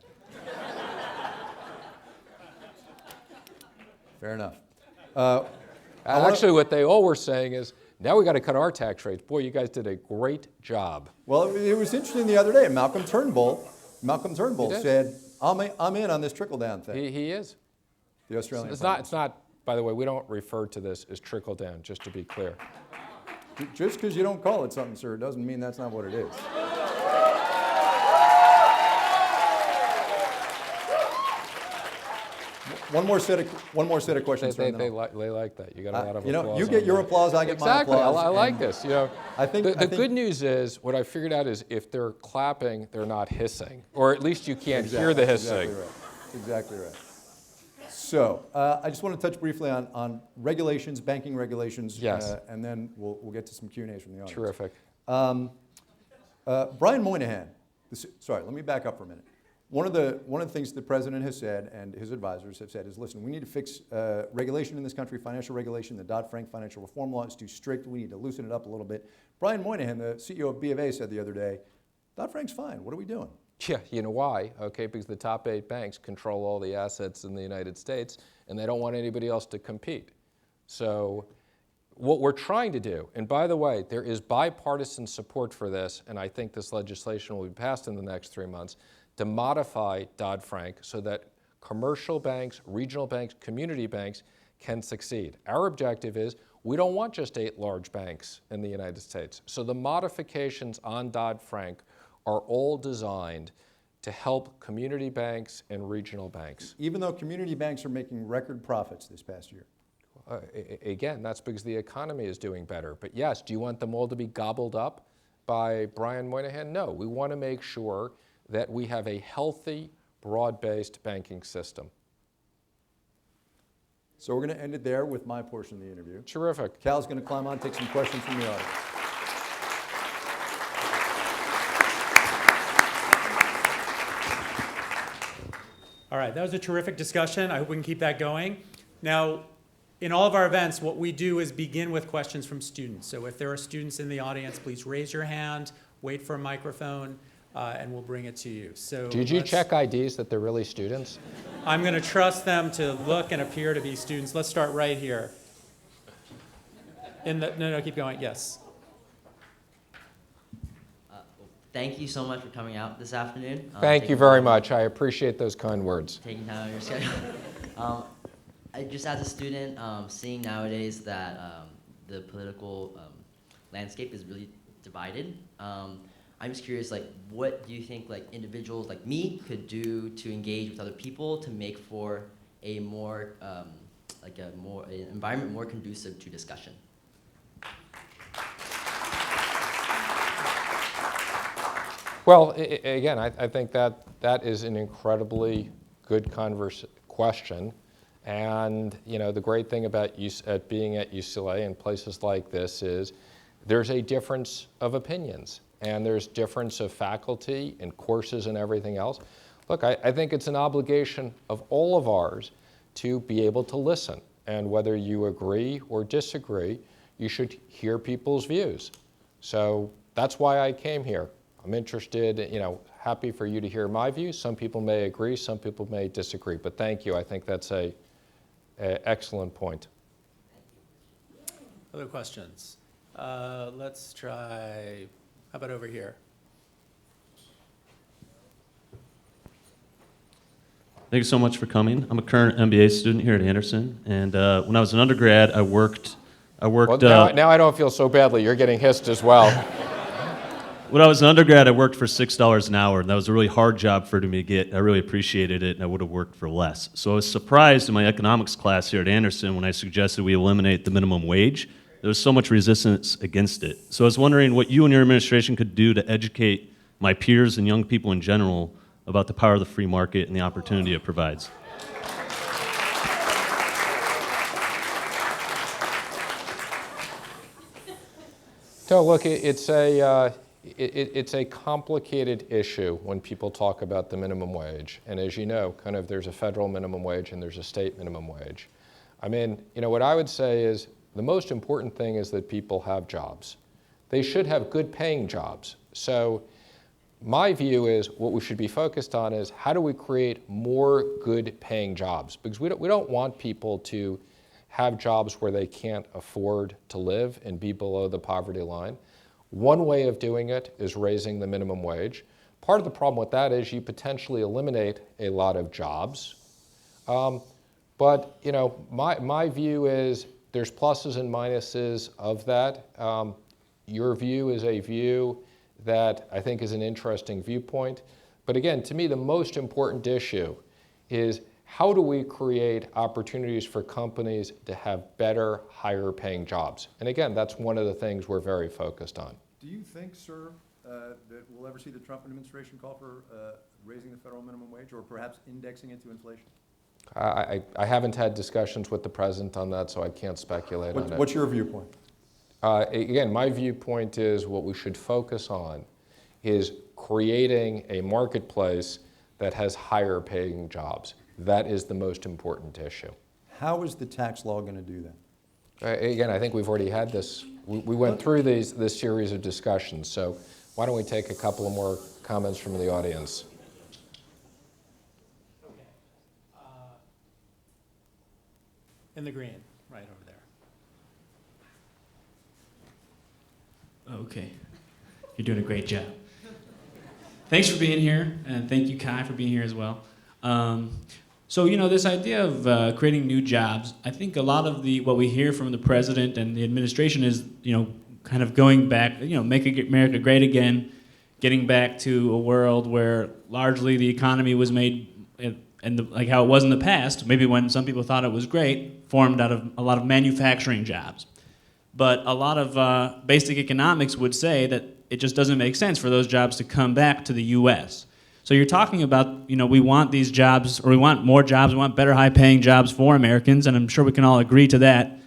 Fair enough. Actually, what they all were saying is, now we got to cut our tax rates. Boy, you guys did a great job. Well, it was interesting the other day. Malcolm Turnbull did. said, I'm in on this trickle-down thing. He is. The Australian It's Prime not, by the way, we don't refer to this as trickle down, just to be clear. Minister. Just because you don't call it something, sir, doesn't mean that's not what it is. One more set of questions. They and then I'll- like that. You got a lot of you know, applause. you get on your that. applause, I get my Exactly. applause. I like and this. You know, I think- the I think- good news is, what I figured out is if they're clapping, they're not hissing. Or at least you can't hear the hissing. Exactly right. Exactly right. So I just want to touch briefly on regulations, banking regulations, Yes. and then we'll get to some Q&As from the audience. Terrific. Brian Moynihan, sorry, let me back up for a minute. One of the things the president has said and his advisors have said is, listen, we need to fix regulation in this country, financial regulation. The Dodd-Frank financial reform law is too strict. We need to loosen it up a little bit. Brian Moynihan, the CEO of B of A, said the other day, Dodd-Frank's fine. What are we doing? Yeah, you know why? Okay, because the top 8 banks control all the assets in the United States, and they don't want anybody else to compete. So what we're trying to do, and by the way, there is bipartisan support for this, and I think this legislation will be passed in the next 3 months, to modify Dodd-Frank so that commercial banks, regional banks, community banks can succeed. Our objective is we don't want just 8 large banks in the United States. So the modifications on Dodd-Frank are all designed to help community banks and regional banks. Even though community banks are making record profits this past year. Again, that's because the economy is doing better. But yes, do you want them all to be gobbled up by Brian Moynihan? No, we want to make sure that we have a healthy, broad-based banking system. So we're going to end it there with my portion of the interview. Terrific. Cal's going to climb on, take some questions from the audience. All right, that was a terrific discussion. I hope we can keep that going. Now, in all of our events, what we do is begin with questions from students. So if there are students in the audience, please raise your hand, wait for a microphone, and we'll bring it to you. So Did you check IDs that they're really students? I'm going to trust them to look and appear to be students. Let's start right here. No, keep going. Yes. Thank you so much for coming out this afternoon. Thank you taking very time- much. I appreciate those kind words. Taking time out of your schedule. Just as a student, seeing nowadays that the political landscape is really divided, I'm just curious, like, what do you think, like, individuals like me could do to engage with other people to make for a more, an environment more conducive to discussion? Well, again, I think that is an incredibly good question. And you know, the great thing about being at UCLA and places like this is there's a difference of opinions, and there's difference of faculty and courses and everything else. Look, I think it's an obligation of all of ours to be able to listen. And whether you agree or disagree, you should hear people's views. So that's why I came here. I'm interested, happy for you to hear my views. Some people may agree, some people may disagree, but thank you. I think that's an excellent point. Other questions? Let's try, how about over here? Thank you so much for coming. I'm a current MBA student here at Anderson, and when I was an undergrad, I worked. Well, now I don't feel so badly. You're getting hissed as well. When I was an undergrad, I worked for $6 an hour, and that was a really hard job for me to get. I really appreciated it, and I would have worked for less. So I was surprised in my economics class here at Anderson when I suggested we eliminate the minimum wage. There was so much resistance against it. So I was wondering what you and your administration could do to educate my peers and young people in general about the power of the free market and the opportunity it provides. No, look, it's a complicated issue when people talk about the minimum wage. And as you know, kind of there's a federal minimum wage and there's a state minimum wage. I mean, what I would say is the most important thing is that people have jobs. They should have good paying jobs. So my view is what we should be focused on is how do we create more good paying jobs? Because we don't want people to have jobs where they can't afford to live and be below the poverty line. One way of doing it is raising the minimum wage. Part of the problem with that is you potentially eliminate a lot of jobs. But my view is there's pluses and minuses of that. Your view is a view that I think is an interesting viewpoint. But again, to me, the most important issue is how do we create opportunities for companies to have better, higher paying jobs? And again, that's one of the things we're very focused on. Do you think, sir, that we'll ever see the Trump administration call for raising the federal minimum wage or perhaps indexing it to inflation? I haven't had discussions with the president on that, so I can't speculate on it. What's your viewpoint? Again, my viewpoint is what we should focus on is creating a marketplace that has higher paying jobs. That is the most important issue. How is the tax law going to do that? Again, I think we've already had this. We went through this series of discussions, so why don't we take a couple of more comments from the audience? In the green, right over there. Okay. You're doing a great job. Thanks for being here, and thank you, Kai, for being here as well. So, this idea of creating new jobs, I think a lot of what we hear from the president and the administration is, kind of going back, make America great again, getting back to a world where largely the economy was made, like how it was in the past, maybe when some people thought it was great, formed out of a lot of manufacturing jobs. But a lot of basic economics would say that it just doesn't make sense for those jobs to come back to the U.S. So you're talking about, we want these jobs, or we want more jobs, we want better high-paying jobs for Americans, and I'm sure we can all agree to that.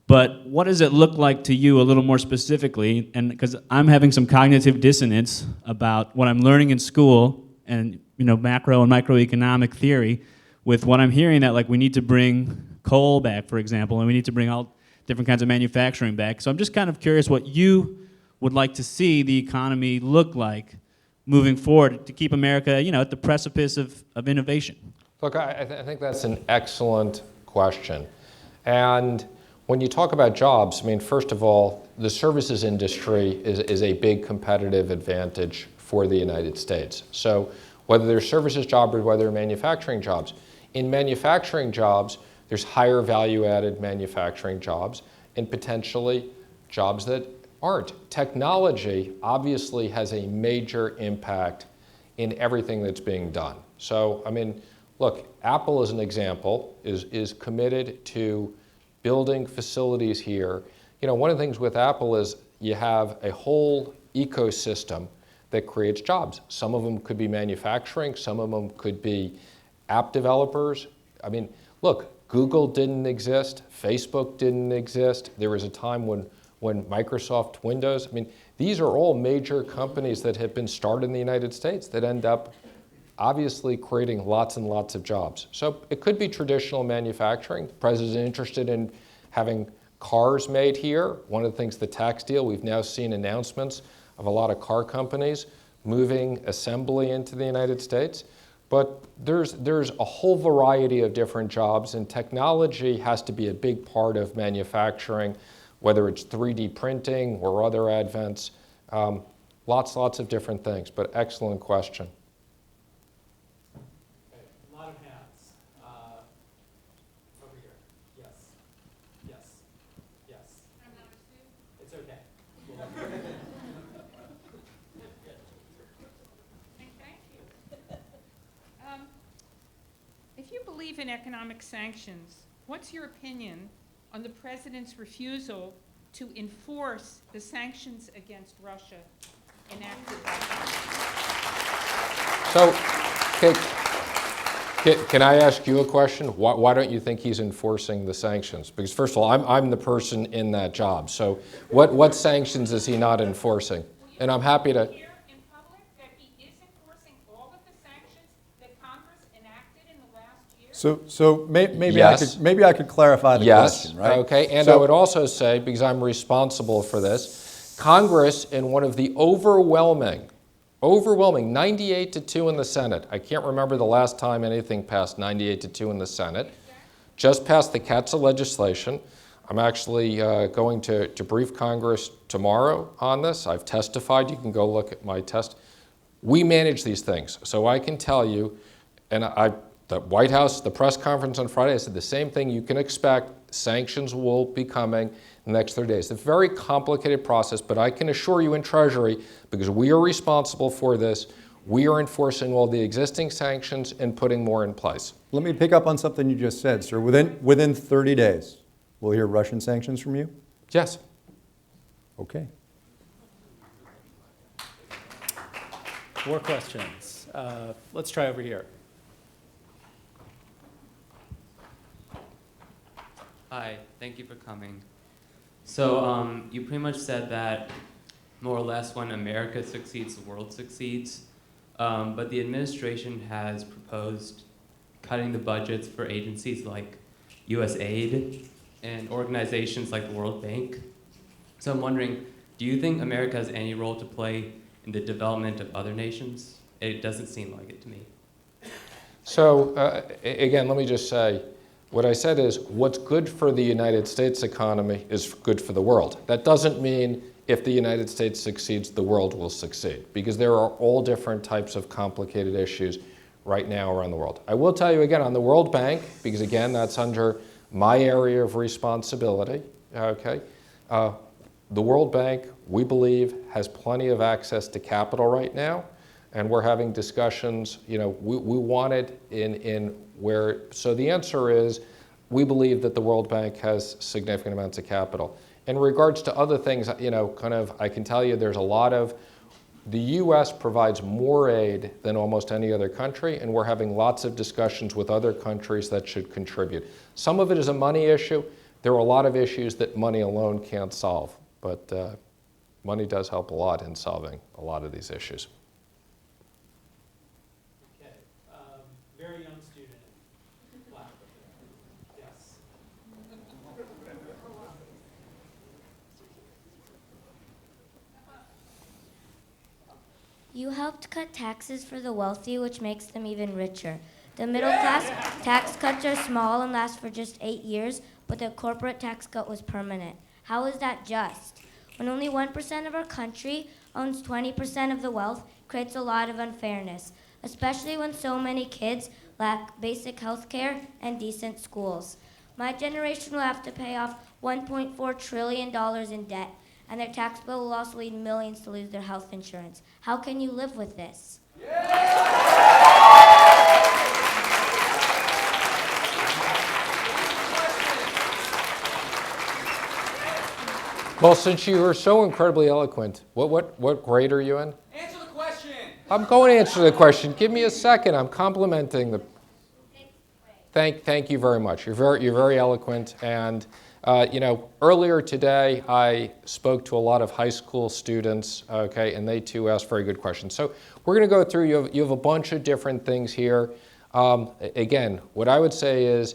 But what does it look like to you a little more specifically? And because I'm having some cognitive dissonance about what I'm learning in school and, macro and microeconomic theory with what I'm hearing that, like, we need to bring coal back, for example, and we need to bring all different kinds of manufacturing back. So I'm just kind of curious what you would like to see the economy look like moving forward to keep America, at the precipice of innovation. Look, I think that's an excellent question. And when you talk about jobs, first of all, the services industry is a big competitive advantage for the United States. So whether they're services jobs or whether they're manufacturing jobs, in manufacturing jobs, there's higher value-added manufacturing jobs and potentially jobs that aren't. Technology obviously has a major impact in everything that's being done. So, look, Apple as an example is committed to building facilities here. One of the things with Apple is you have a whole ecosystem that creates jobs. Some of them could be manufacturing, some of them could be app developers. Look, Google didn't exist, Facebook didn't exist. There was a time when Microsoft Windows, these are all major companies that have been started in the United States that end up obviously creating lots and lots of jobs. So it could be traditional manufacturing. The president is interested in having cars made here. One of the things, the tax deal, we've now seen announcements of a lot of car companies moving assembly into the United States. But there's a whole variety of different jobs, and technology has to be a big part of manufacturing. whether it's 3D printing or other advents. Lots of different things, but excellent question. Okay, a lot of hands. Over here. Yes. Yes. Yes. It's okay. Thank you. If you believe in economic sanctions, what's your opinion on the president's refusal to enforce the sanctions against Russia enacted by So, can I ask you a question? Why don't you think he's enforcing the sanctions? Because first of all, I'm the person in that job. So what sanctions is he not enforcing? And I'm happy to... here in public that he is enforcing all of the sanctions that Congress enacted in the last year? So maybe Yes. maybe I could clarify the Yes, question, right? okay, and So- I would also say, because I'm responsible for this, Congress, in one of the overwhelming 98-2 in the Senate. I can't remember the last time anything passed 98-2 in the Senate. Just passed the CATSA legislation. I'm actually going to brief Congress tomorrow on this. I've testified. You can go look at my test. We manage these things. So I can tell you, and the White House, the press conference on Friday, I said the same thing you can expect. Sanctions will be coming in the next 30 days. It's a very complicated process, but I can assure you in Treasury, because we are responsible for this, we are enforcing all the existing sanctions and putting more in place. Let me pick up on something you just said, sir. Within 30 days, we'll hear Russian sanctions from you? Yes. Okay. More questions. Let's try over here. Hi, thank you for coming. So you pretty much said that more or less when America succeeds, the world succeeds. But the administration has proposed cutting the budgets for agencies like USAID and organizations like the World Bank. So I'm wondering, do you think America has any role to play in the development of other nations? It doesn't seem like it to me. So again, let me just say, what I said is what's good for the United States economy is good for the world. That doesn't mean if the United States succeeds, the world will succeed, because there are all different types of complicated issues right now around the world. I will tell you again on the World Bank, because again, that's under my area of responsibility, okay? The World Bank, we believe, has plenty of access to capital right now, and we're having discussions, you know, we want it in where, so the answer is, we believe that the World Bank has significant amounts of capital. In regards to other things, you know, kind of, I can tell you there's a lot of, the US provides more aid than almost any other country, and we're having lots of discussions with other countries that should contribute. Some of it is a money issue. There are a lot of issues that money alone can't solve, but money does help a lot in solving a lot of these issues. Okay. Very young student. Black. Yes. You helped cut taxes for the wealthy, which makes them even richer. The middle class tax cuts are small and last for just 8 years, but the corporate tax cut was permanent. How is that just? When only 1% of our country owns 20% of the wealth, creates a lot of unfairness, especially when so many kids lack basic health care and decent schools. My generation will have to pay off $1.4 trillion in debt, and their tax bill will also lead millions to lose their health insurance. How can you live with this? Well, since you were so incredibly eloquent, what grade are you in? Answer the question. I'm going to answer the question. Give me a second. I'm complimenting the. Thank you very much. You're very eloquent. And you know, earlier today I spoke to a lot of high school students. Okay, and they too asked very good questions. So we're going to go through. You have a bunch of different things here. Again, what I would say is,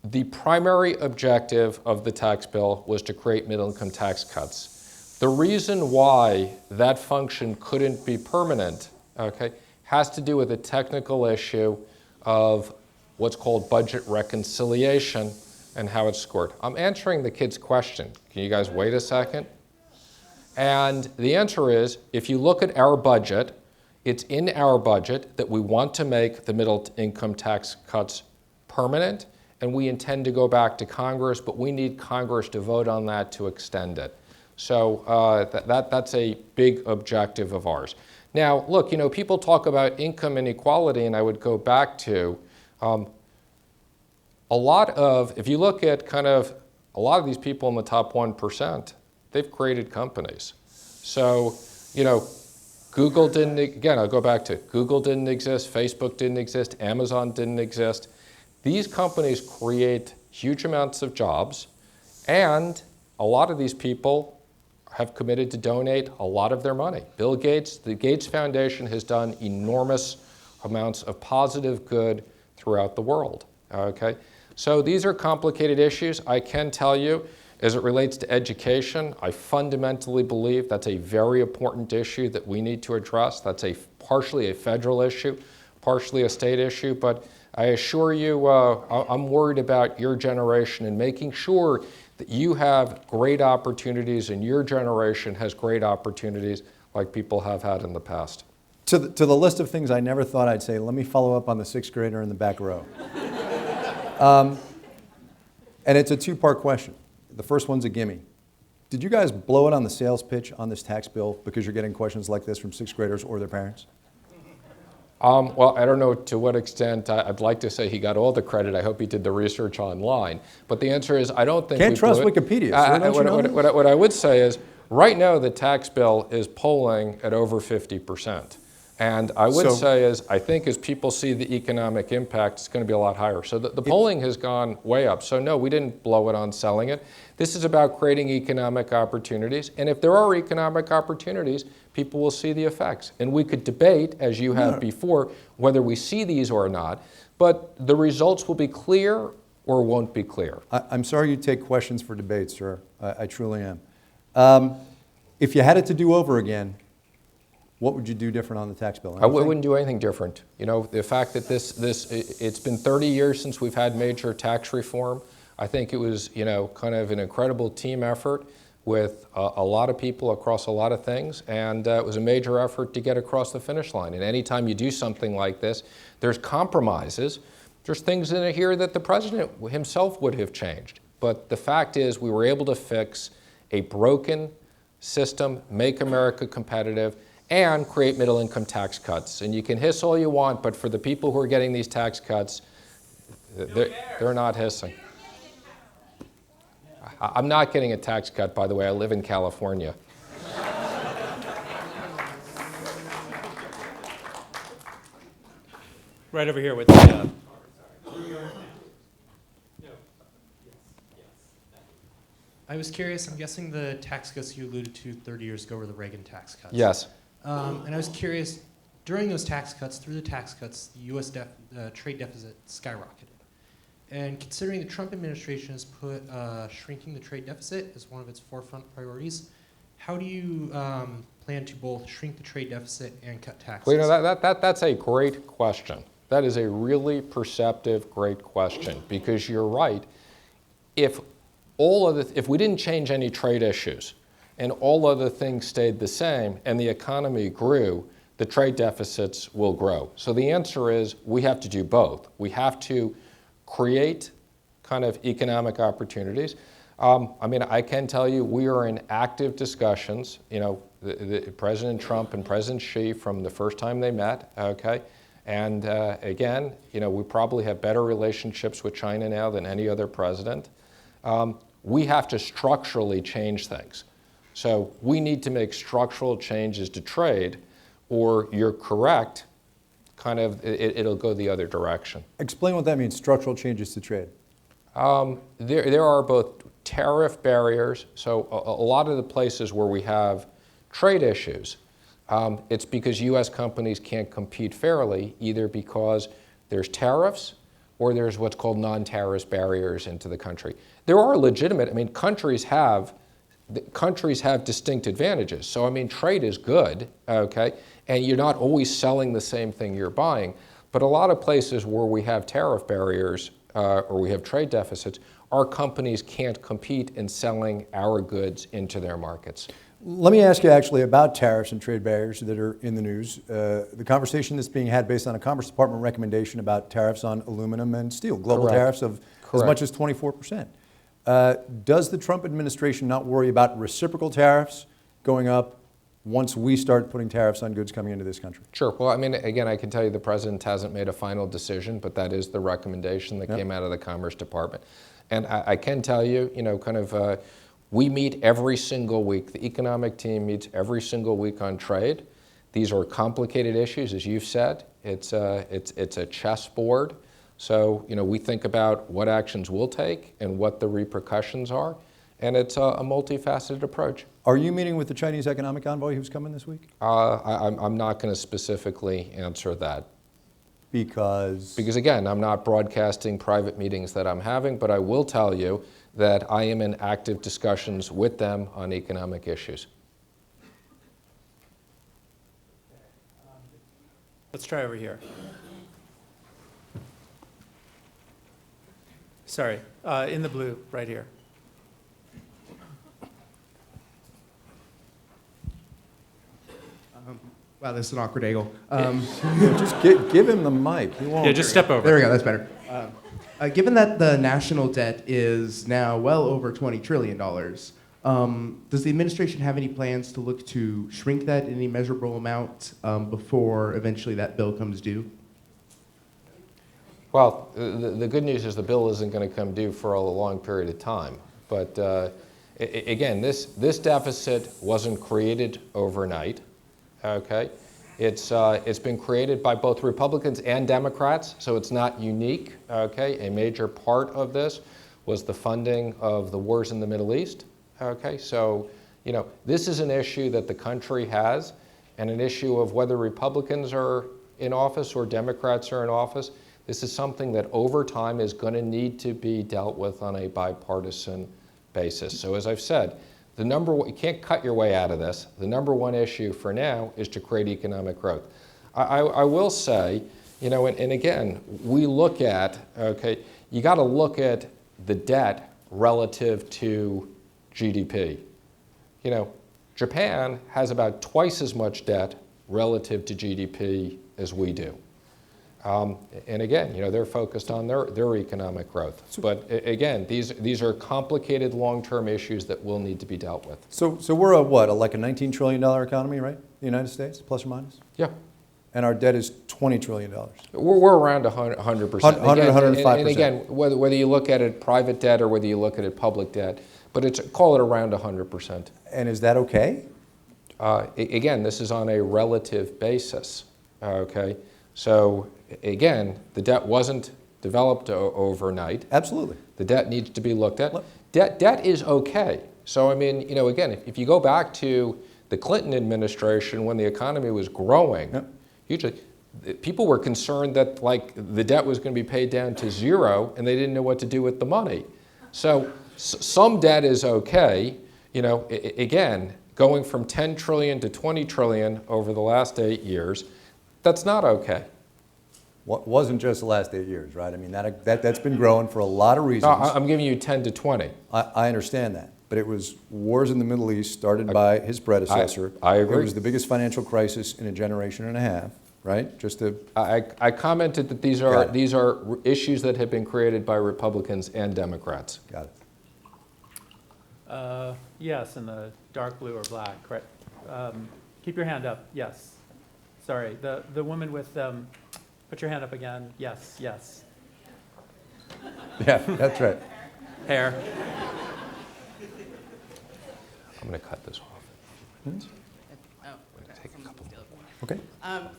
the primary objective of the tax bill was to create middle-income tax cuts. The reason why that function couldn't be permanent, okay, has to do with a technical issue of what's called budget reconciliation, and how it's scored. I'm answering the kid's question. Can you guys wait a second? And the answer is, if you look at our budget, it's in our budget that we want to make the middle income tax cuts permanent, and we intend to go back to Congress, but we need Congress to vote on that to extend it. So that's a big objective of ours. Now, look, people talk about income inequality, and I would go back to if you look at a lot of these people in the top 1%, they've created companies. So, Google didn't, again, I'll go back to Google didn't exist, Facebook didn't exist, Amazon didn't exist. These companies create huge amounts of jobs, and a lot of these people have committed to donate a lot of their money. Bill Gates, the Gates Foundation has done enormous amounts of positive good throughout the world, okay? So these are complicated issues. I can tell you, as it relates to education, I fundamentally believe that's a very important issue that we need to address. That's partially a federal issue, partially a state issue, but I assure you I'm worried about your generation and making sure that you have great opportunities and your generation has great opportunities like people have had in the past. To the list of things I never thought I'd say, let me follow up on the sixth grader in the back row. And it's a two-part question. The first one's a gimme. Did you guys blow it on the sales pitch on this tax bill because you're getting questions like this from sixth graders or their parents? Well, I don't know to what extent. I'd like to say he got all the credit. I hope he did the research online. But the answer is I don't think Can't we trust blew it. Wikipedia. Sir, don't you know this? What I would say is right now the tax bill is polling at over 50%. And I would say is I think as people see the economic impact, it's going to be a lot higher. So the polling has gone way up. So no, we didn't blow it on selling it. This is about creating economic opportunities. And if there are economic opportunities, people will see the effects. And we could debate, as you have before, whether we see these or not. But the results will be clear or won't be clear. I'm sorry you take questions for debate, sir. I truly am. If you had it to do over again, what would you do different on the tax bill? I wouldn't do anything different. The fact that it's been 30 years since we've had major tax reform. I think it was, kind of an incredible team effort with a lot of people across a lot of things, and it was a major effort to get across the finish line. And anytime you do something like this, there's compromises. There's things in here that the president himself would have changed. But the fact is we were able to fix a broken system, make America competitive, and create middle-income tax cuts. And you can hiss all you want, but for the people who are getting these tax cuts, they're not hissing. I'm not getting a tax cut, by the way. I live in California. Right over here with the... I was curious, I'm guessing the tax cuts you alluded to 30 years ago were the Reagan tax cuts. Yes. And I was curious, during those tax cuts, through the tax cuts, the U.S. trade deficit skyrocketed. And considering the Trump administration has put shrinking the trade deficit as one of its forefront priorities, how do you plan to both shrink the trade deficit and cut taxes? Well, that's a great question. That is a really perceptive, great question, because you're right. If we didn't change any trade issues and all other things stayed the same and the economy grew, the trade deficits will grow. So the answer is we have to do both. We have to create kind of economic opportunities. I can tell you we are in active discussions, President Trump and President Xi from the first time they met, okay? And again, we probably have better relationships with China now than any other president. We have to structurally change things. So we need to make structural changes to trade, or you're correct, it'll go the other direction. Explain what that means, structural changes to trade. There are both tariff barriers, so a lot of the places where we have trade issues, it's because U.S. companies can't compete fairly, either because there's tariffs or there's what's called non-tariff barriers into the country. There are legitimate, countries have distinct advantages. So trade is good, okay? And you're not always selling the same thing you're buying. But a lot of places where we have tariff barriers, or we have trade deficits, our companies can't compete in selling our goods into their markets. Let me ask you actually about tariffs and trade barriers that are in the news. The conversation that's being had based on a Commerce Department recommendation about tariffs on aluminum and steel, global Correct. tariffs of as much as 24%. Does the Trump administration not worry about reciprocal tariffs going up once we start putting tariffs on goods coming into this country? Sure. Well, I mean, again, I can tell you the president hasn't made a final decision, but that is the recommendation that came out of the Commerce Department. And I can tell you, we meet every single week. The economic team meets every single week on trade. These are complicated issues, as you've said. It's a chessboard. So, we think about what actions we'll take and what the repercussions are. And it's a multifaceted approach. Are you meeting with the Chinese economic envoy who's coming this week? I'm not going to specifically answer that. Because? Because, again, I'm not broadcasting private meetings that I'm having, but I will tell you that I am in active discussions with them on economic issues. Let's try over here. Sorry, in the blue, right here. Wow, this is an awkward angle. Just give him the mic. He won't. Yeah, just step over. There we go, that's better. Given that the national debt is now well over $20 trillion, does the administration have any plans to look to shrink that in any measurable amount before eventually that bill comes due? Well, the good news is the bill isn't going to come due for a long period of time. But again, this deficit wasn't created overnight. Okay, it's been created by both Republicans and Democrats, so it's not unique. Okay, a major part of this was the funding of the wars in the Middle East. Okay, so this is an issue that the country has, and an issue of whether Republicans are in office or Democrats are in office. This is something that over time is going to need to be dealt with on a bipartisan basis. So as I've said, you can't cut your way out of this. The number one issue for now is to create economic growth. I will say, and again, we look at, you got to look at the debt relative to GDP. Japan has about twice as much debt relative to GDP as we do. And again, they're focused on their economic growth. But again, these are complicated long-term issues that will need to be dealt with. So we're like a $19 trillion economy, right? The United States, plus or minus? Yeah. And our debt is $20 trillion. We're around 100%. 105%. And again, whether you look at it private debt or whether you look at it public debt, but call it around 100%. And is that okay? Again, this is on a relative basis. Okay. So again, the debt wasn't developed overnight. Absolutely. The debt needs to be looked at. Debt is okay. So I mean, again, if you go back to the Clinton administration when the economy was growing, usually people were concerned that the debt was going to be paid down to zero and they didn't know what to do with the money. So some debt is okay. Again, going from 10 trillion to 20 trillion over the last 8 years, that's not okay. Wasn't just the last 8 years, right? I mean, that's been growing for a lot of reasons. No, I'm giving you 10 to 20. I understand that. But it was wars in the Middle East started by his predecessor. I agree. It was the biggest financial crisis in a generation and a half, right? I commented that these are issues that have been created by Republicans and Democrats. Got it. Yes, in the dark blue or black, right? Keep your hand up, yes. Sorry, the woman with, put your hand up again, yes. Yeah, that's right. Hair. I'm going to cut this off. Take a couple. Okay.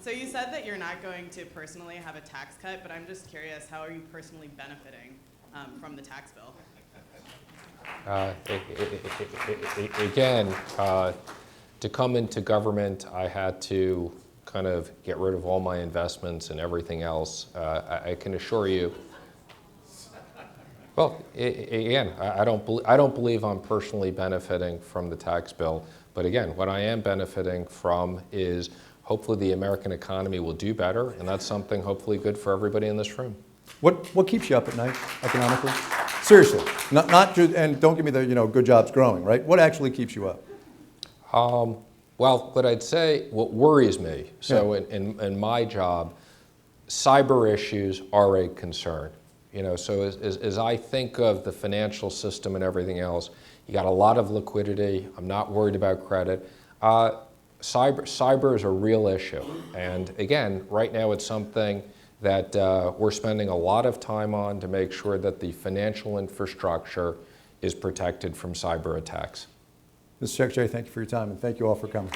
So you said that you're not going to personally have a tax cut, but I'm just curious, how are you personally benefiting from the tax bill? Again, to come into government, I had to kind of get rid of all my investments and everything else. I can assure you. Well, again, I don't believe I'm personally benefiting from the tax bill. But again, what I am benefiting from is hopefully the American economy will do better, and that's something hopefully good for everybody in this room. What keeps you up at night economically? Seriously, not just, and don't give me the, good jobs growing, right? What actually keeps you up? Well, what I'd say, what worries me, so in my job, cyber issues are a concern. So as I think of the financial system and everything else, you got a lot of liquidity. I'm not worried about credit. Cyber is a real issue. And again, right now it's something that we're spending a lot of time on to make sure that the financial infrastructure is protected from cyber attacks. Mr. Secretary, thank you for your time, and thank you all for coming.